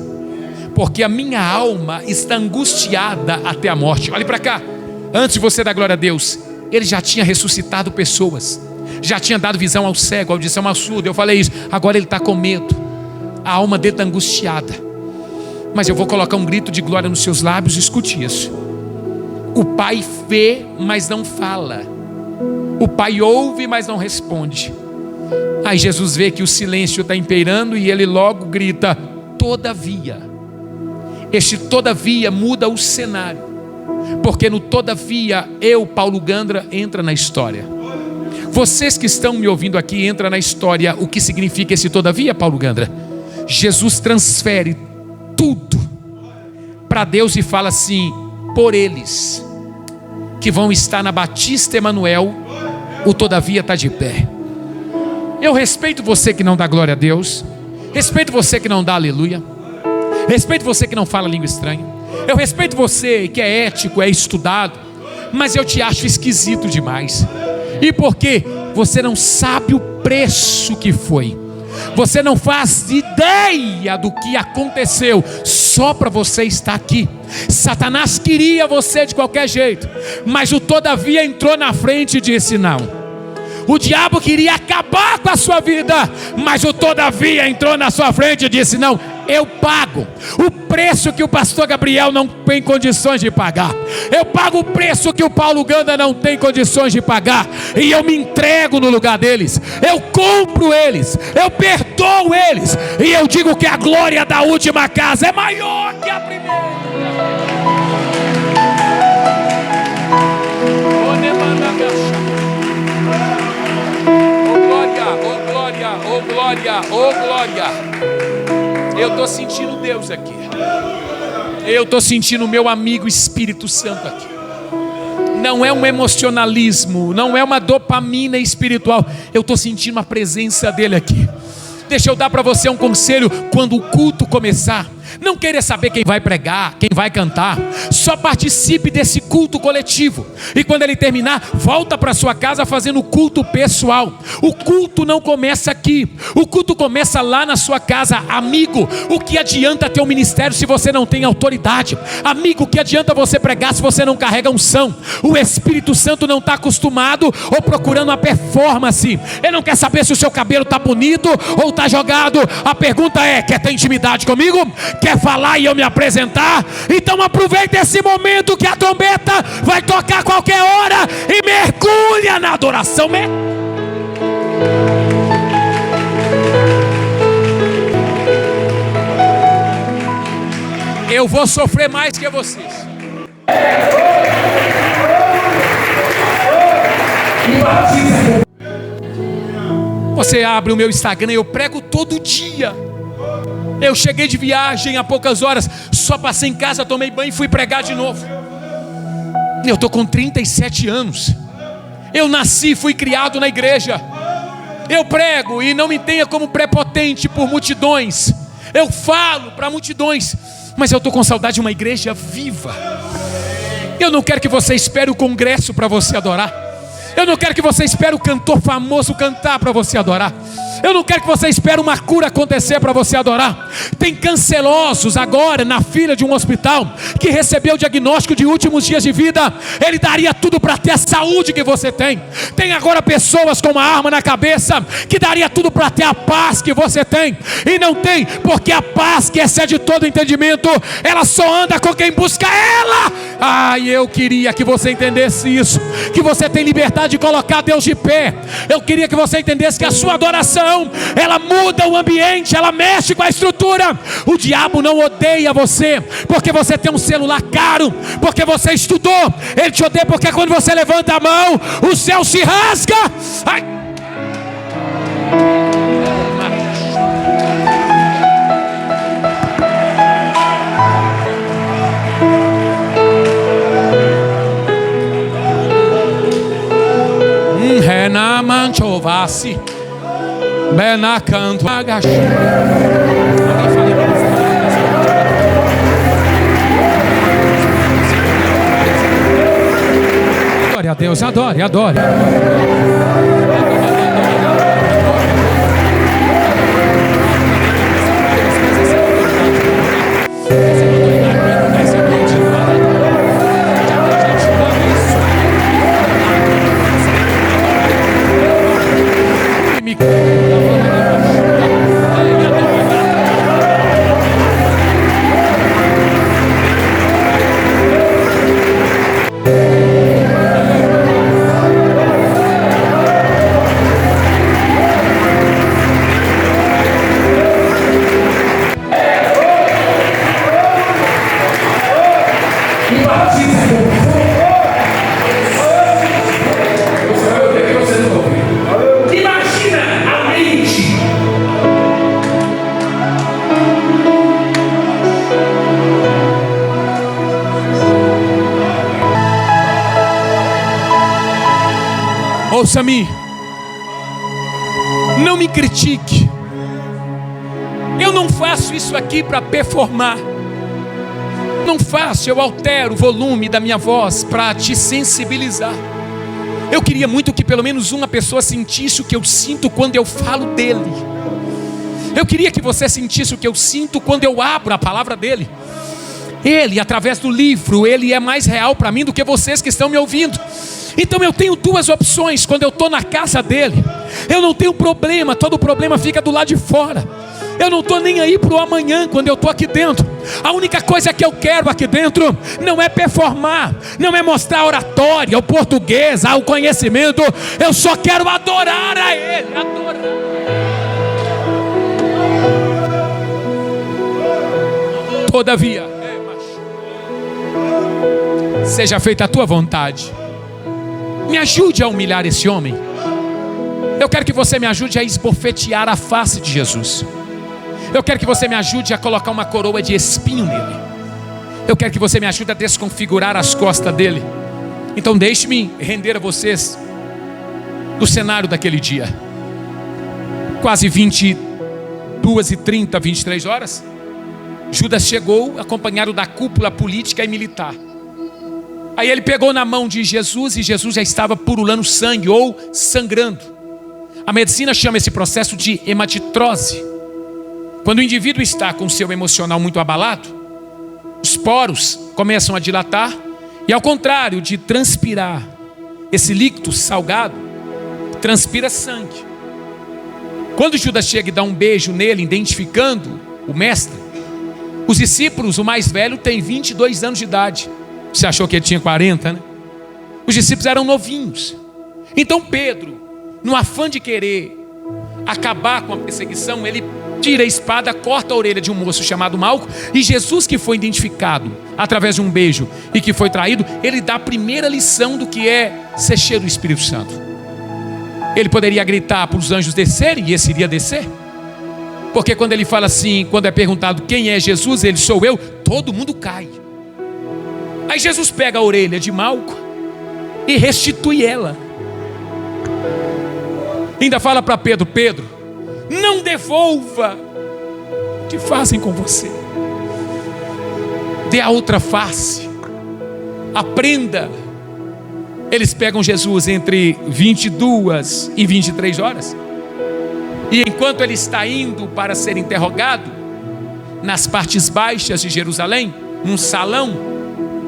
porque a minha alma está angustiada até a morte. Olhe para cá. Antes de você dar glória a Deus, ele já tinha ressuscitado pessoas, já tinha dado visão ao cego, audição ao surdo. Eu falei isso. Agora ele está com medo, a alma dele está angustiada. Mas eu vou colocar um grito de glória nos seus lábios. Escute isso: o Pai vê, mas não fala. O Pai ouve, mas não responde. Aí Jesus vê que o silêncio está imperando e ele logo grita: todavia. Este todavia muda o cenário, porque no todavia eu, Paulo Gandra, entra na história. Vocês que estão me ouvindo aqui, entra na história. O que significa esse todavia, Paulo Gandra? Jesus transfere tudo para Deus e fala assim: por eles que vão estar na Batista Emanuel, o todavia está de pé. Eu respeito você que não dá glória a Deus, respeito você que não dá aleluia, respeito você que não fala língua estranha, eu respeito você que é ético, é estudado, mas eu te acho esquisito demais. E por quê? Você não sabe o preço que foi. Você não faz ideia do que aconteceu só para você estar aqui. Satanás queria você de qualquer jeito, mas o todavia entrou na frente e disse não. O diabo queria acabar com a sua vida, mas o todavia entrou na sua frente e disse não, eu pago o preço que o pastor Gabriel não tem condições de pagar. Eu pago o preço que o Paulo Ganda não tem condições de pagar. E eu me entrego no lugar deles. Eu compro eles. Eu perdoo eles. E eu digo que a glória da última casa é maior que a primeira. Oh glória, oh glória, oh glória, oh glória. Eu estou sentindo Deus aqui. Eu estou sentindo o meu amigo Espírito Santo aqui. Não é um emocionalismo, não é uma dopamina espiritual. Eu estou sentindo a presença dele aqui. Deixa eu dar para você um conselho. Quando o culto começar, não queira saber quem vai pregar, quem vai cantar. Só participe desse culto coletivo. E quando ele terminar, volta para sua casa fazendo culto pessoal. O culto não começa aqui. O culto começa lá na sua casa. Amigo, o que adianta ter um ministério se você não tem autoridade? Amigo, o que adianta você pregar se você não carrega unção? O Espírito Santo não está acostumado ou procurando uma performance. Ele não quer saber se o seu cabelo está bonito ou está jogado. A pergunta é: quer ter intimidade comigo? Quer falar e eu me apresentar? Então aproveita esse momento que a trombeta vai tocar qualquer hora e mergulha na adoração. Eu vou sofrer mais que vocês. Você abre o meu Instagram, eu prego todo dia. Eu cheguei de viagem há poucas horas, só passei em casa, tomei banho e fui pregar de novo. Eu estou com 37 anos. Eu nasci, fui criado na igreja. Eu prego e não me tenha como prepotente por multidões. Eu falo para multidões, mas eu estou com saudade de uma igreja viva. Eu não quero que você espere o congresso para você adorar. Eu não quero que você espere o cantor famoso cantar para você adorar. Eu não quero que você espere uma cura acontecer para você adorar. Tem cancerosos agora na fila de um hospital que recebeu o diagnóstico de últimos dias de vida. Ele daria tudo para ter a saúde que você tem. Tem agora pessoas com uma arma na cabeça que daria tudo para ter a paz que você tem, e não tem, porque a paz que excede todo entendimento, ela só anda com quem busca ela. Eu queria que você entendesse isso, que você tem liberdade de colocar Deus de pé. Eu queria que você entendesse que a sua adoração, ela muda o ambiente, ela mexe com a estrutura. O diabo não odeia você porque você tem um celular caro, porque você estudou. Ele te odeia porque quando você levanta a mão, o céu se rasga. Rena manchovasi, bena canto agacha. Adore a Deus, adore, adore. Ouça-me, não me critique. Eu não faço isso aqui para performar. Não faço, eu altero o volume da minha voz para te sensibilizar. Eu queria muito que pelo menos uma pessoa sentisse o que eu sinto quando eu falo dele. Eu queria que você sentisse o que eu sinto quando eu abro a palavra dele. Ele, através do livro, ele é mais real para mim do que vocês que estão me ouvindo. Então eu tenho duas opções quando eu estou na casa dele. Eu não tenho problema, todo problema fica do lado de fora. Eu não estou nem aí para o amanhã quando eu estou aqui dentro. A única coisa que eu quero aqui dentro não é performar, não é mostrar a oratória, o português, o conhecimento. Eu só quero adorar a ele, adorar. Todavia, seja feita a tua vontade. Me ajude a humilhar esse homem. Eu quero que você me ajude a esbofetear a face de Jesus. Eu quero que você me ajude a colocar uma coroa de espinho nele. Eu quero que você me ajude a desconfigurar as costas dele. Então deixe-me render a vocês do cenário daquele dia. Quase 22h30, 23 horas, Judas chegou acompanhado da cúpula política e militar. Aí ele pegou na mão de Jesus e Jesus já estava purulando sangue ou sangrando. A medicina chama esse processo de hematitrose. Quando o indivíduo está com o seu emocional muito abalado, os poros começam a dilatar e, ao contrário de transpirar esse líquido salgado, transpira sangue. Quando Judas chega e dá um beijo nele, identificando o mestre, os discípulos, o mais velho, tem 22 anos de idade. Você achou que ele tinha 40, né? Os discípulos eram novinhos. Então Pedro, no afã de querer acabar com a perseguição, ele tira a espada, corta a orelha de um moço chamado Malco. E Jesus, que foi identificado através de um beijo e que foi traído, ele dá a primeira lição do que é ser cheio do Espírito Santo. Ele poderia gritar para os anjos descerem, e esse iria descer. Porque quando ele fala assim, quando é perguntado quem é Jesus, ele: sou eu, todo mundo cai. Aí Jesus pega a orelha de Malco e restitui ela. Ainda fala para Pedro: Pedro, não devolva o que fazem com você. Dê a outra face. Aprenda. Eles pegam Jesus entre 22 e 23 horas. E enquanto ele está indo para ser interrogado, nas partes baixas de Jerusalém, num salão,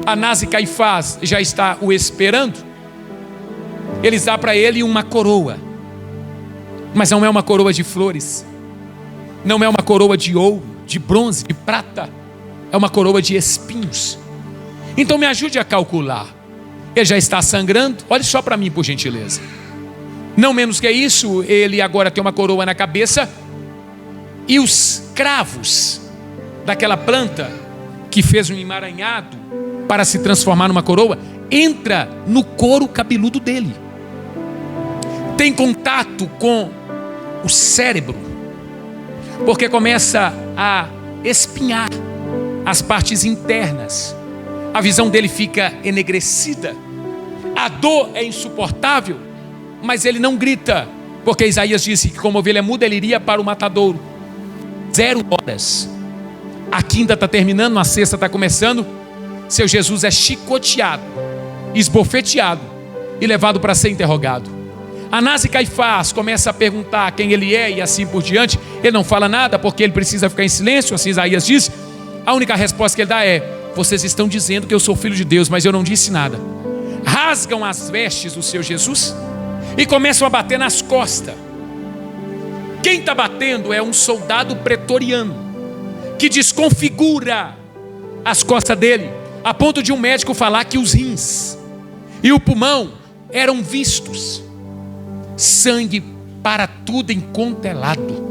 Anás e Caifás já está o esperando. Eles dão para ele uma coroa, mas não é uma coroa de flores, não é uma coroa de ouro, de bronze, de prata, é uma coroa de espinhos. Então me ajude a calcular. Ele já está sangrando, olhe só para mim por gentileza. Não menos que isso, ele agora tem uma coroa na cabeça, e os cravos daquela planta que fez um emaranhado para se transformar numa coroa, entra no couro cabeludo dele, tem contato com o cérebro, porque começa a espinhar as partes internas, a visão dele fica enegrecida, a dor é insuportável, mas ele não grita, porque Isaías disse que como ovelha muda ele iria para o matadouro. 0 horas, a quinta está terminando, a sexta está começando, seu Jesus é chicoteado, esbofeteado e levado para ser interrogado. Anás e Caifás começam a perguntar quem ele é e assim por diante. Ele não fala nada porque ele precisa ficar em silêncio, assim Isaías diz. A única resposta que ele dá é: vocês estão dizendo que eu sou filho de Deus, mas eu não disse nada. Rasgam as vestes do seu Jesus e começam a bater nas costas. Quem está batendo é um soldado pretoriano que desconfigura as costas dele, a ponto de um médico falar que os rins e o pulmão eram vistos. Sangue para tudo enquanto é lado.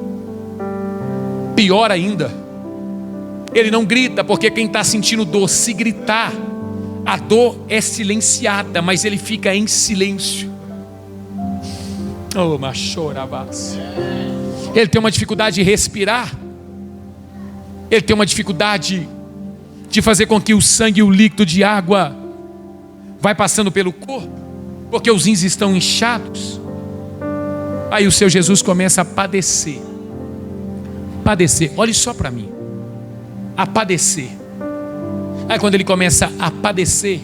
Pior ainda, ele não grita, porque quem está sentindo dor, se gritar, a dor é silenciada, mas ele fica em silêncio. Oh, machorabás. Ele tem uma dificuldade de respirar, ele tem uma dificuldade de fazer com que o sangue e o líquido de água vai passando pelo corpo, porque os rins estão inchados. Aí o seu Jesus começa a padecer. Padecer, olhe só para mim. A padecer. Aí quando ele começa a padecer,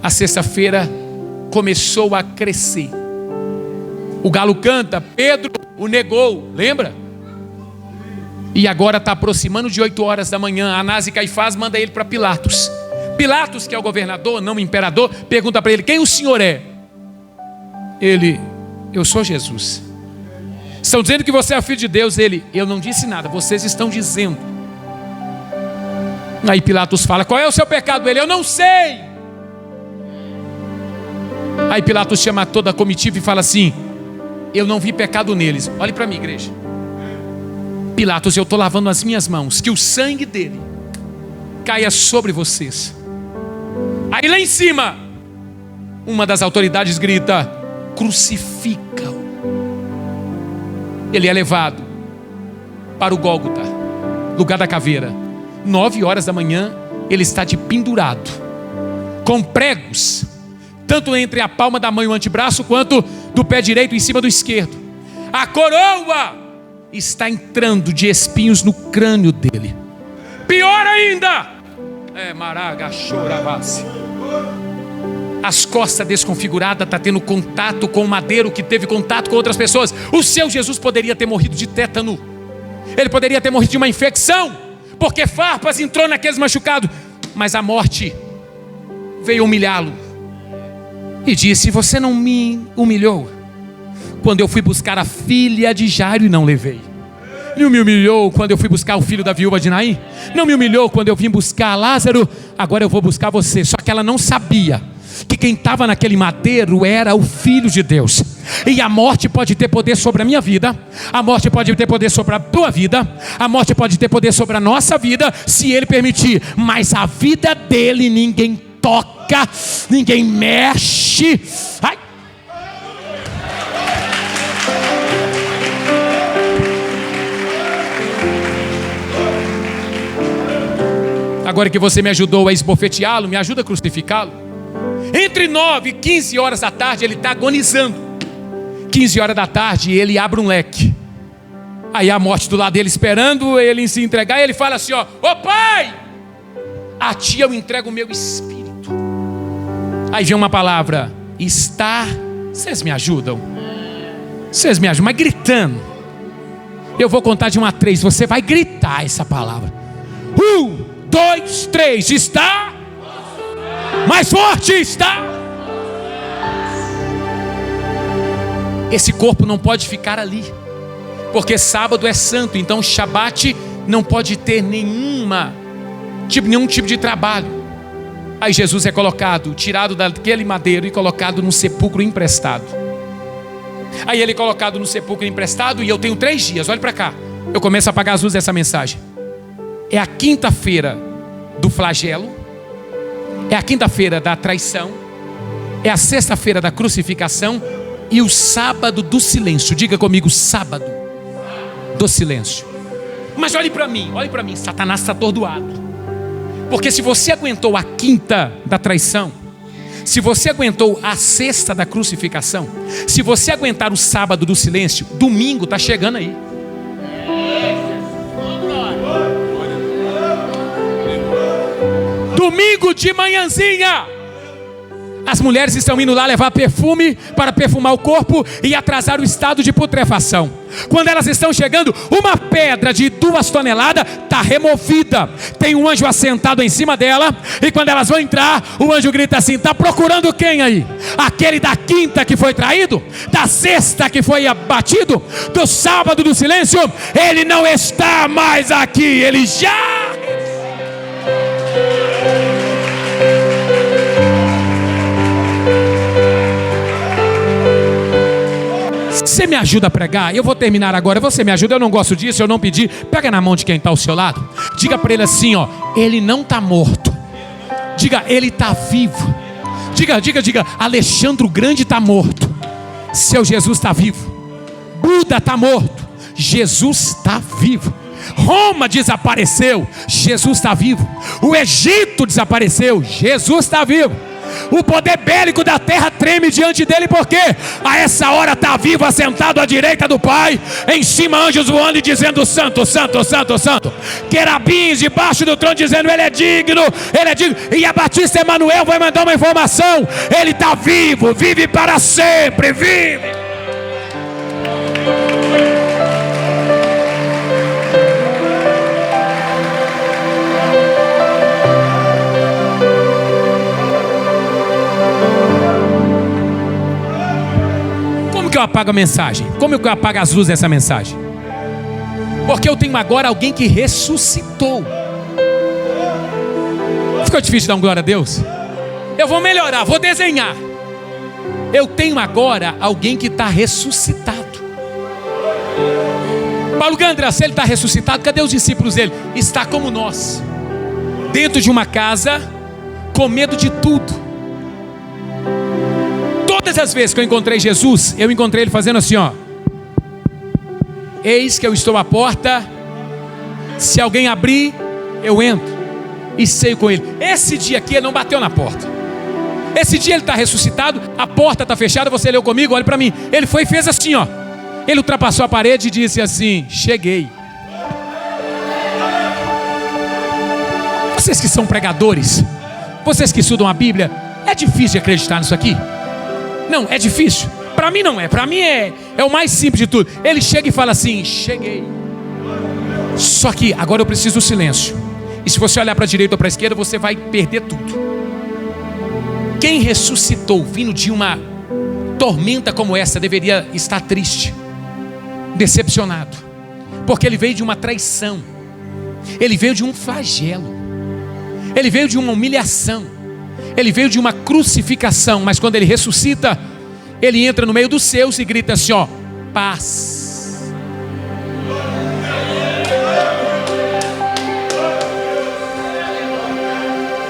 a sexta-feira começou a crescer. O galo canta, Pedro o negou, lembra? E agora está aproximando de 8 horas da manhã. Anás e Caifás manda ele para Pilatos. Pilatos, que é o governador, não o imperador, pergunta para ele: quem o senhor é? Ele: eu sou Jesus. Estão dizendo que você é filho de Deus. Ele: eu não disse nada, vocês estão dizendo. Aí Pilatos fala: qual é o seu pecado? Ele: eu não sei. Aí Pilatos chama toda a comitiva e fala assim: eu não vi pecado neles. Olhe para mim, igreja. Pilatos, eu estou lavando as minhas mãos, que o sangue dele caia sobre vocês. Aí lá em cima, uma das autoridades grita: crucifica-o. Ele é levado para o Gólgota, lugar da caveira. 9 horas da manhã, ele está de pendurado, com pregos, tanto entre a palma da mão e o antebraço, quanto do pé direito em cima do esquerdo. A coroa está entrando de espinhos no crânio dele. Pior ainda, as costas desconfiguradas, está tendo contato com o madeiro que teve contato com outras pessoas. O seu Jesus poderia ter morrido de tétano, ele poderia ter morrido de uma infecção, porque farpas entrou naqueles machucados. Mas a morte veio humilhá-lo e disse: você não me humilhou quando eu fui buscar a filha de Jairo e não levei? Não me humilhou quando eu fui buscar o filho da viúva de Naim? Não me humilhou quando eu vim buscar Lázaro? Agora eu vou buscar você. Só que ela não sabia que quem estava naquele madeiro era o Filho de Deus. E a morte pode ter poder sobre a minha vida, a morte pode ter poder sobre a tua vida, a morte pode ter poder sobre a nossa vida, se ele permitir. Mas a vida dele ninguém toca, ninguém mexe. Ai. Agora que você me ajudou a esbofeteá-lo, me ajuda a crucificá-lo. Entre 9 e 15 horas da tarde ele está agonizando. 15 horas da tarde ele abre um leque. Aí a morte do lado dele esperando ele se entregar. E ele fala assim: ó, ô pai, a ti eu entrego o meu espírito. Aí vem uma palavra: está. Vocês me ajudam? Vocês me ajudam, mas gritando. Eu vou contar de 1 a 3. Você vai gritar essa palavra. 1, 2, 3. Está mais forte, está. Esse corpo não pode ficar ali, porque sábado é santo. Então Shabat não pode ter nenhum tipo de trabalho. Aí Jesus é colocado, tirado daquele madeiro e colocado num sepulcro emprestado. Aí ele é colocado no sepulcro emprestado e eu tenho 3 dias, olha para cá. Eu começo a apagar as luzes dessa mensagem. É a quinta-feira do flagelo, é a quinta-feira da traição, é a sexta-feira da crucificação e o sábado do silêncio. Diga comigo, sábado do silêncio. Mas olhe para mim, Satanás está atordoado. Porque se você aguentou a quinta da traição, se você aguentou a sexta da crucificação, se você aguentar o sábado do silêncio, domingo está chegando aí. Domingo de manhãzinha, as mulheres estão indo lá levar perfume para perfumar o corpo e atrasar o estado de putrefação. Quando elas estão chegando, uma pedra de 2 toneladas está removida. Tem um anjo assentado em cima dela. E quando elas vão entrar, o anjo grita assim: está procurando quem aí? Aquele da quinta que foi traído? Da sexta que foi abatido? Do sábado do silêncio? Ele não está mais aqui, ele já... Você me ajuda a pregar? Eu vou terminar agora. Você me ajuda? Eu não gosto disso, eu não pedi. Pega na mão de quem está ao seu lado. Diga para ele assim, ó: ele não está morto. Diga, ele está vivo. Diga, Alexandre o Grande está morto. Seu Jesus está vivo. Buda está morto. Jesus está vivo. Roma desapareceu. Jesus está vivo. O Egito desapareceu. Jesus está vivo. O poder bélico da terra treme diante dele, porque a essa hora está vivo, assentado à direita do Pai. Em cima anjos voando e dizendo: santo, santo, santo, santo. Querubins debaixo do trono dizendo: ele é digno, ele é digno. E a Batista Emanuel vai mandar uma informação: ele está vivo, vive para sempre, vive. Como que eu apago a mensagem? Como que eu apago as luzes dessa mensagem? Porque eu tenho agora alguém que ressuscitou. Ficou difícil dar um glória a Deus? Eu vou melhorar, vou desenhar. Eu tenho agora alguém que está ressuscitado. Paulo Gandra, se ele está ressuscitado, cadê os discípulos dele? Está como nós, dentro de uma casa, com medo de tudo. Todas as vezes que eu encontrei Jesus, eu encontrei ele fazendo assim, ó: eis que eu estou à porta, se alguém abrir, eu entro e ceio com ele. Esse dia aqui ele não bateu na porta. Esse dia ele está ressuscitado, a porta está fechada. Você leu comigo? Olha para mim. Ele foi e fez assim, ó. Ele ultrapassou a parede e disse assim: cheguei. Vocês que são pregadores, vocês que estudam a Bíblia, é difícil de acreditar nisso aqui? Não, é difícil. Para mim não é. Para mim é o mais simples de tudo. Ele chega e fala assim: cheguei. Só que agora eu preciso do silêncio. E se você olhar para a direita ou para a esquerda, você vai perder tudo. Quem ressuscitou vindo de uma tormenta como essa deveria estar triste, decepcionado, porque ele veio de uma traição, ele veio de um flagelo, ele veio de uma humilhação, ele veio de uma crucificação. Mas quando ele ressuscita, ele entra no meio dos seus e grita assim, ó: paz.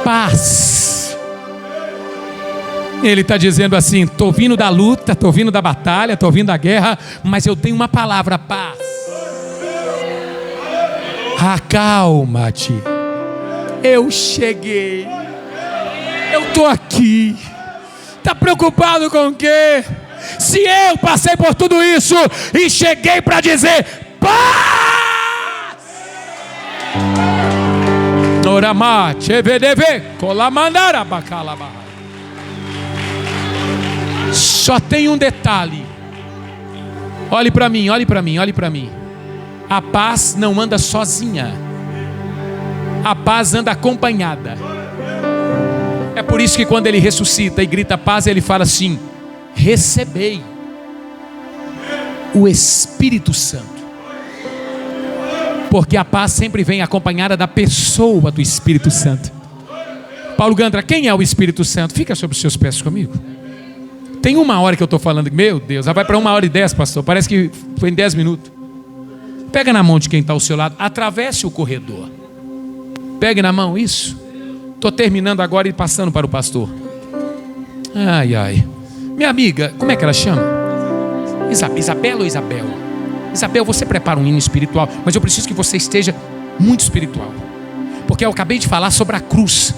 Paz. Ele está dizendo assim: estou vindo da luta, estou vindo da batalha, estou vindo da guerra, mas eu tenho uma palavra: paz. Acalma-te. Eu cheguei. Eu estou aqui. Está preocupado com o quê? Se eu passei por tudo isso e cheguei para dizer paz. Noramate, evedeve, colamandara, bacalaba. Só tem um detalhe: Olhe para mim, olhe para mim, olhe para mim. A paz não anda sozinha. A paz anda acompanhada. É por isso que quando ele ressuscita e grita paz, ele fala assim: recebei o Espírito Santo. Porque a paz sempre vem acompanhada da pessoa do Espírito Santo. Paulo Gandra, quem é o Espírito Santo? Fica sobre os seus pés comigo. Tem 1 hora que eu estou falando. Meu Deus, já vai para 1h10, pastor. Parece que foi em 10 minutos. Pega na mão de quem está ao seu lado. Atravesse o corredor. Pegue na mão, isso. Estou terminando agora e passando para o pastor. Ai, ai. Minha amiga, como é que ela chama? Isabela ou Isabel? Isabel, você prepara um hino espiritual, mas eu preciso que você esteja muito espiritual. Porque eu acabei de falar sobre a cruz,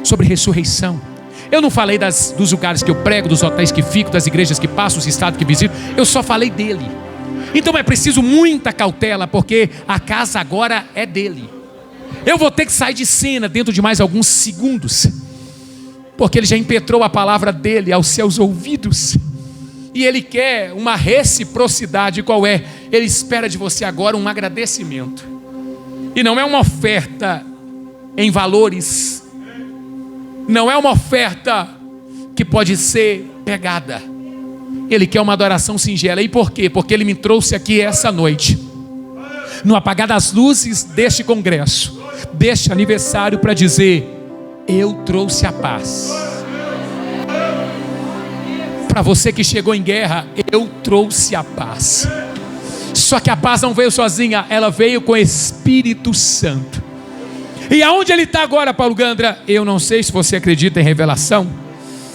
sobre ressurreição. Eu não falei dos lugares que eu prego, dos hotéis que fico, das igrejas que passo, dos estados que visito. Eu só falei dele. Então é preciso muita cautela, porque a casa agora é dele. Eu vou ter que sair de cena dentro de mais alguns segundos, porque ele já impetrou a palavra dele aos seus ouvidos. E ele quer uma reciprocidade. Qual é? Ele espera de você agora um agradecimento. E não é uma oferta em valores. Não é uma oferta que pode ser pegada. Ele quer uma adoração singela. E por quê? Porque ele me trouxe aqui essa noite, no apagar das luzes deste congresso, deste aniversário, para dizer: eu trouxe a paz. Para você que chegou em guerra, eu trouxe a paz. Só que a paz não veio sozinha, ela veio com o Espírito Santo. E aonde ele está agora, Paulo Gandra? Eu não sei se você acredita em revelação,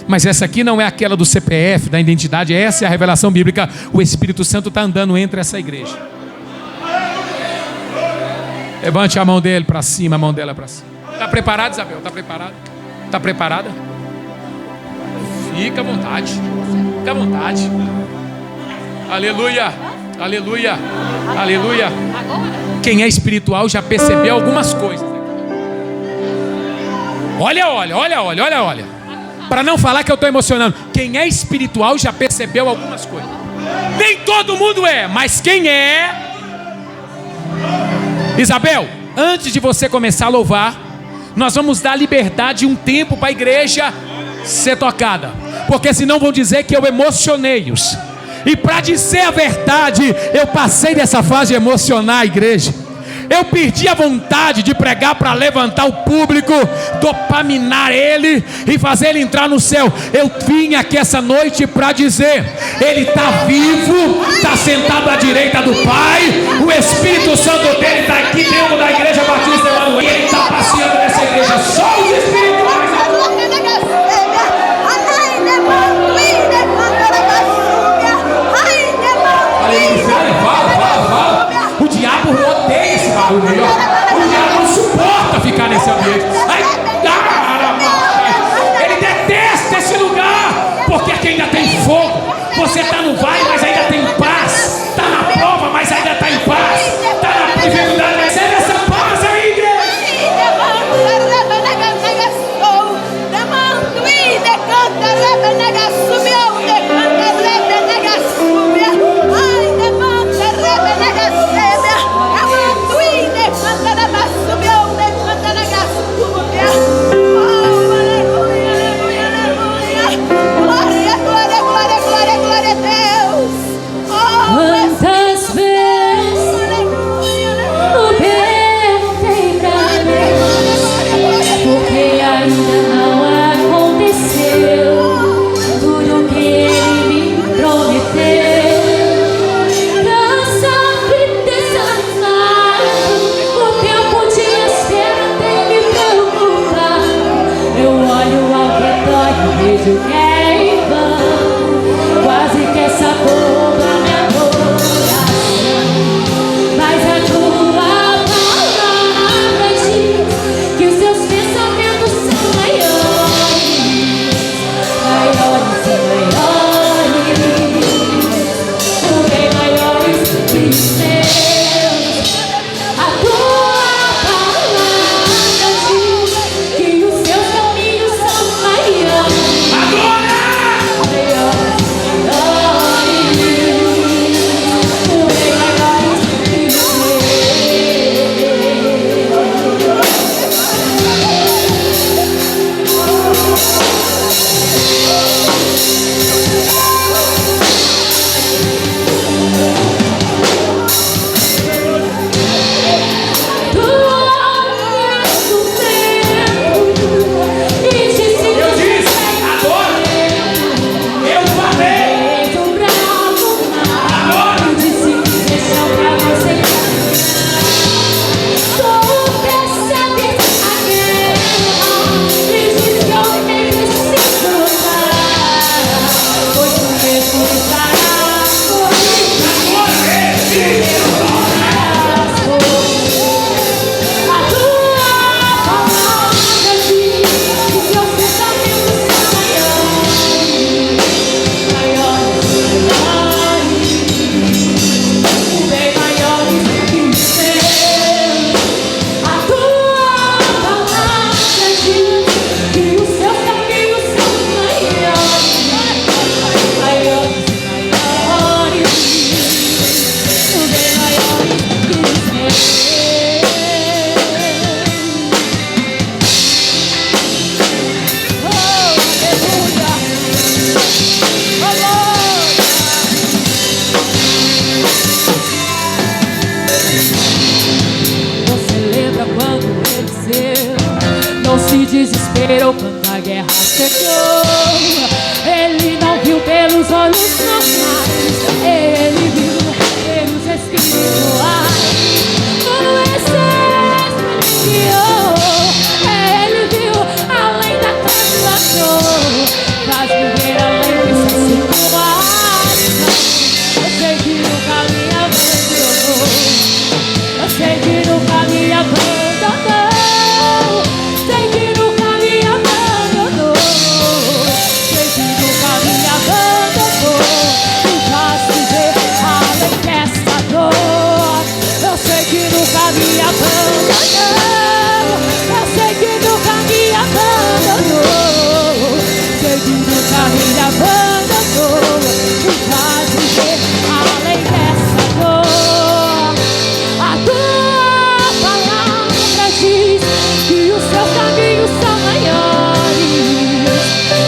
mas essa aqui não é aquela do CPF, da identidade. Essa é a revelação bíblica. O Espírito Santo está andando entre essa igreja. Levante a mão dele para cima, a mão dela para cima. Está preparado, Isabel? Está preparado? Está preparada? Fica à vontade. Fica à vontade. Aleluia. Aleluia. Aleluia. Quem é espiritual já percebeu algumas coisas. Olha. Para não falar que eu estou emocionando. Quem é espiritual já percebeu algumas coisas. Nem todo mundo é, mas quem é... Isabel, antes de você começar a louvar, nós vamos dar liberdade e um tempo para a igreja ser tocada. Porque senão vão dizer que eu emocionei-os. E para dizer a verdade, eu passei dessa fase de emocionar a igreja. Eu perdi a vontade de pregar para levantar o público, dopaminar ele e fazer ele entrar no céu. Eu vim aqui essa noite para dizer: ele está vivo, está sentado à direita do Pai. O Espírito Santo dele está aqui dentro da igreja Batista Emanuel. Ele está passeando nessa igreja. Só os espirituais. Fala. O diabo odeia esse barulho aí, ó. O diabo não suporta ficar nesse ambiente. Ele detesta esse lugar, porque aqui ainda tem fogo. Você está no vale, mas ainda tem paz. Está na prova, mas ainda está em paz. Está na dificuldade, mas é essa paz aí, igreja. Quase que essa boca me adora. esperou quando a guerra chegou. Ele não viu pelos olhos normais, ele viu pelos espirituais. No exército ele viu além da tribulação, faz viver além dessa situação. Eu sei que nunca me abandonou, eu sei que nunca me abandonou, sei que nunca me abandonou, sei que nunca me abandonou, me faz viver além dessa dor. Eu sei que nunca me abandonou, eu sei que nunca me abandonou, sei que nunca me abandonou, me faz viver além dessa dor. A tua palavra diz que os seus caminhos são maiores,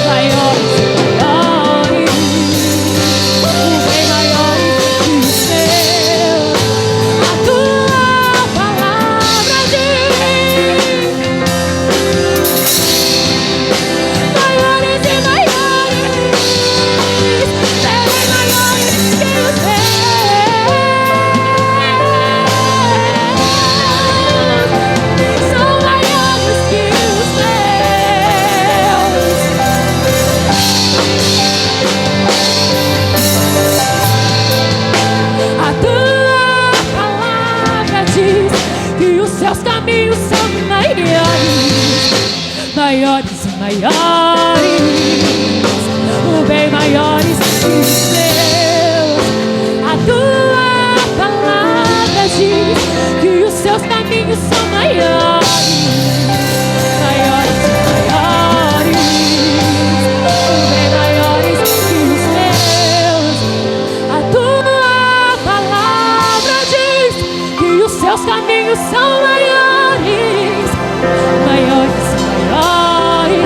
maiores e maiores, bem maiores que os seus. A tua palavra diz maiores e maiores, bem maiores que os seus. São maiores que os meus. A tua palavra diz que os seus caminhos são maiores, maiores e maiores, bem maiores que os meus. A tua palavra diz que os seus caminhos são maiores, maiores e maiores, bem maiores que os meus. A tua palavra diz que os seus caminhos são maiores, maiores e maiores,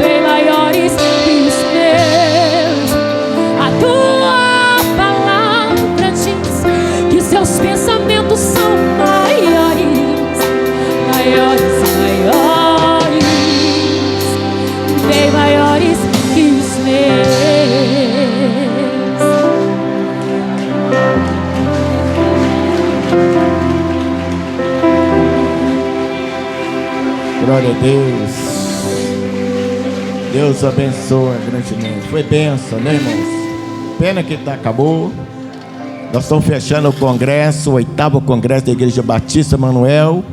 bem maiores que os meus. A tua palavra diz que seus pensamentos são maiores, maiores e maiores, bem maiores que os meus. Glória a Deus. Deus abençoe grandemente. Foi bênção, né, irmãos? Pena que acabou. Nós estamos fechando o congresso, o 8º congresso da Igreja Batista Manuel.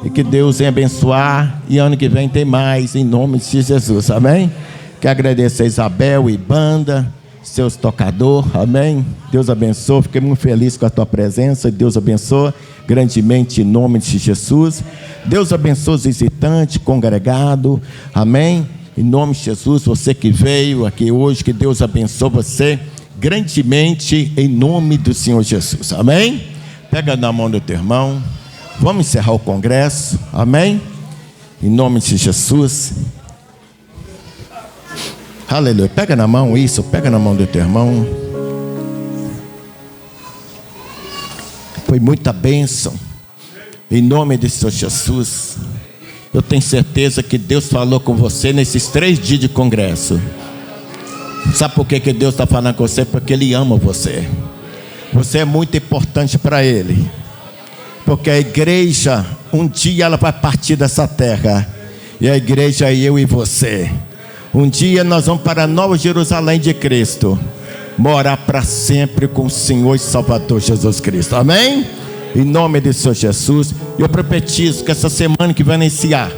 E que Deus venha abençoar. E ano que vem tem mais, em nome de Jesus, amém? Quero agradecer a Isabel e banda, seus tocadores, amém? Deus abençoe, fiquei muito feliz com a tua presença. Deus abençoe grandemente em nome de Jesus. Deus abençoe os visitantes, congregado, amém? Em nome de Jesus, você que veio aqui hoje, que Deus abençoe você grandemente em nome do Senhor Jesus, amém? Pega na mão do teu irmão, vamos encerrar o congresso, amém? Em nome de Jesus, aleluia. Pega na mão isso, pega na mão do teu irmão. Foi muita bênção em nome do Senhor Jesus. Eu tenho certeza que Deus falou com você nesses 3 dias de congresso. Sabe por que Deus está falando com você? Porque Ele ama você. Você é muito importante para Ele. Porque a igreja, um dia ela vai partir dessa terra. E a igreja é eu e você. Um dia nós vamos para a Nova Jerusalém de Cristo, morar para sempre com o Senhor e Salvador Jesus Cristo, amém? Em nome do Senhor Jesus, eu profetizo que essa semana que vai iniciar,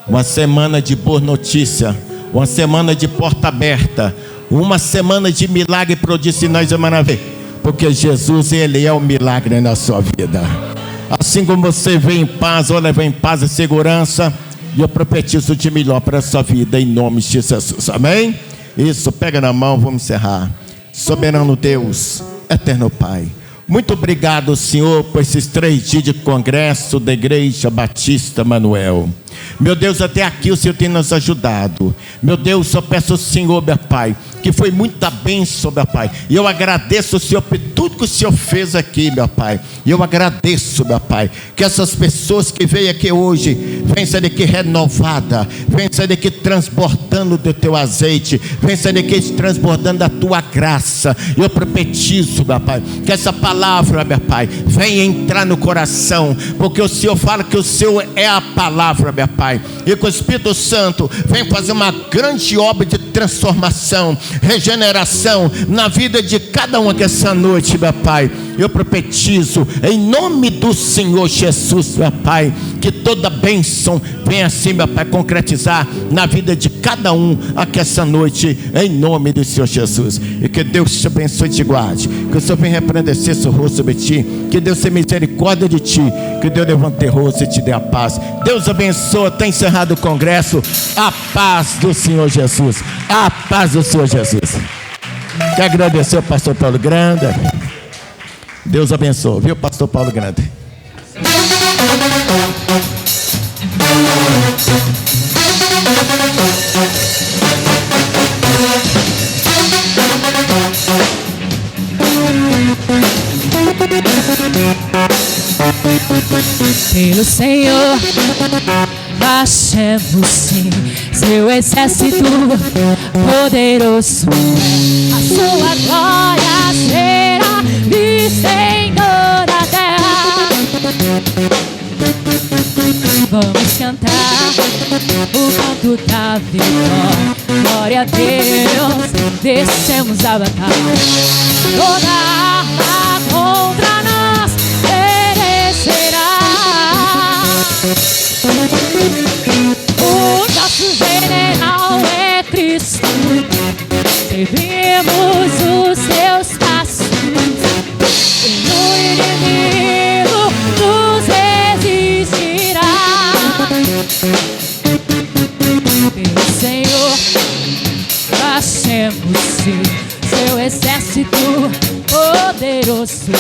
uma semana de boa notícia, uma semana de porta aberta, uma semana de milagre, prodígio, sinais e maravilhas, porque Jesus, Ele é o milagre na sua vida. Assim como você vem em paz, olha, vem em paz e segurança, e eu profetizo de melhor para a sua vida, em nome de Jesus, amém? Isso, pega na mão, vamos encerrar. Soberano Deus, eterno Pai, muito obrigado, Senhor, por esses 3 dias de congresso da Igreja Batista Manuel. Meu Deus, até aqui o Senhor tem nos ajudado. Meu Deus, só peço ao Senhor, meu Pai, que foi muita bênção, meu Pai. E eu agradeço ao Senhor por tudo que o Senhor fez aqui, meu Pai. E eu agradeço, meu Pai, que essas pessoas que veio aqui hoje, vem sair daqui renovada, vem sair daqui transbordando do teu azeite, vem sair daqui transbordando da tua graça. E eu profetizo, meu Pai, que essa palavra, meu Pai, venha entrar no coração, porque o Senhor fala que o Senhor é a palavra, meu Pai, e que o Espírito Santo vem fazer uma grande obra de transformação, regeneração na vida de cada um aqui essa noite, meu Pai. Eu profetizo em nome do Senhor Jesus, meu Pai, que toda bênção venha assim, meu Pai, concretizar na vida de cada um aqui essa noite, em nome do Senhor Jesus. E que Deus te abençoe e te guarde, que o Senhor venha resplandecer seu rosto sobre ti, que Deus tenha misericórdia de ti, que Deus levante o rosto e te dê a paz. Deus abençoe. Está encerrado o congresso. A paz do Senhor Jesus, a paz do Senhor Jesus. Quero agradecer ao pastor Paulo Grande. Deus abençoe, viu, pastor Paulo Grande? Pelo Senhor baixemos sim seu exército poderoso, a sua glória será vista em toda a terra. Vamos cantar o canto da vitória, glória a Deus, vencemos a batalha. Toda arma contra nós perecerá. O nosso general é Cristo, seguimos os seus passos, e o inimigo nos resistirá. Pelo Senhor baixemos-se, seu exército poderoso,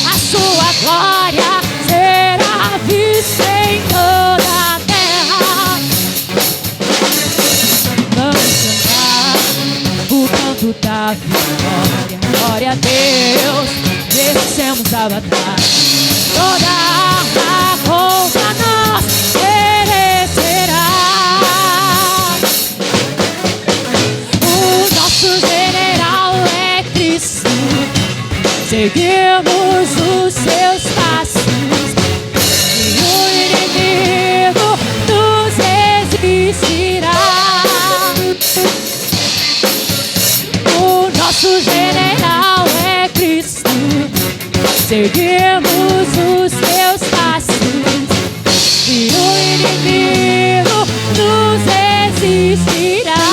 a sua glória será vista em toda a terra. Vamos cantar o canto da vitória, glória a Deus, vencemos a batalha. Toda arma contra nós perecerá. O nosso general é Cristo, seguimos os seus passos, e o inimigo nos resistirá. O nosso general é Cristo, seguimos os seus passos, e o inimigo nos resistirá.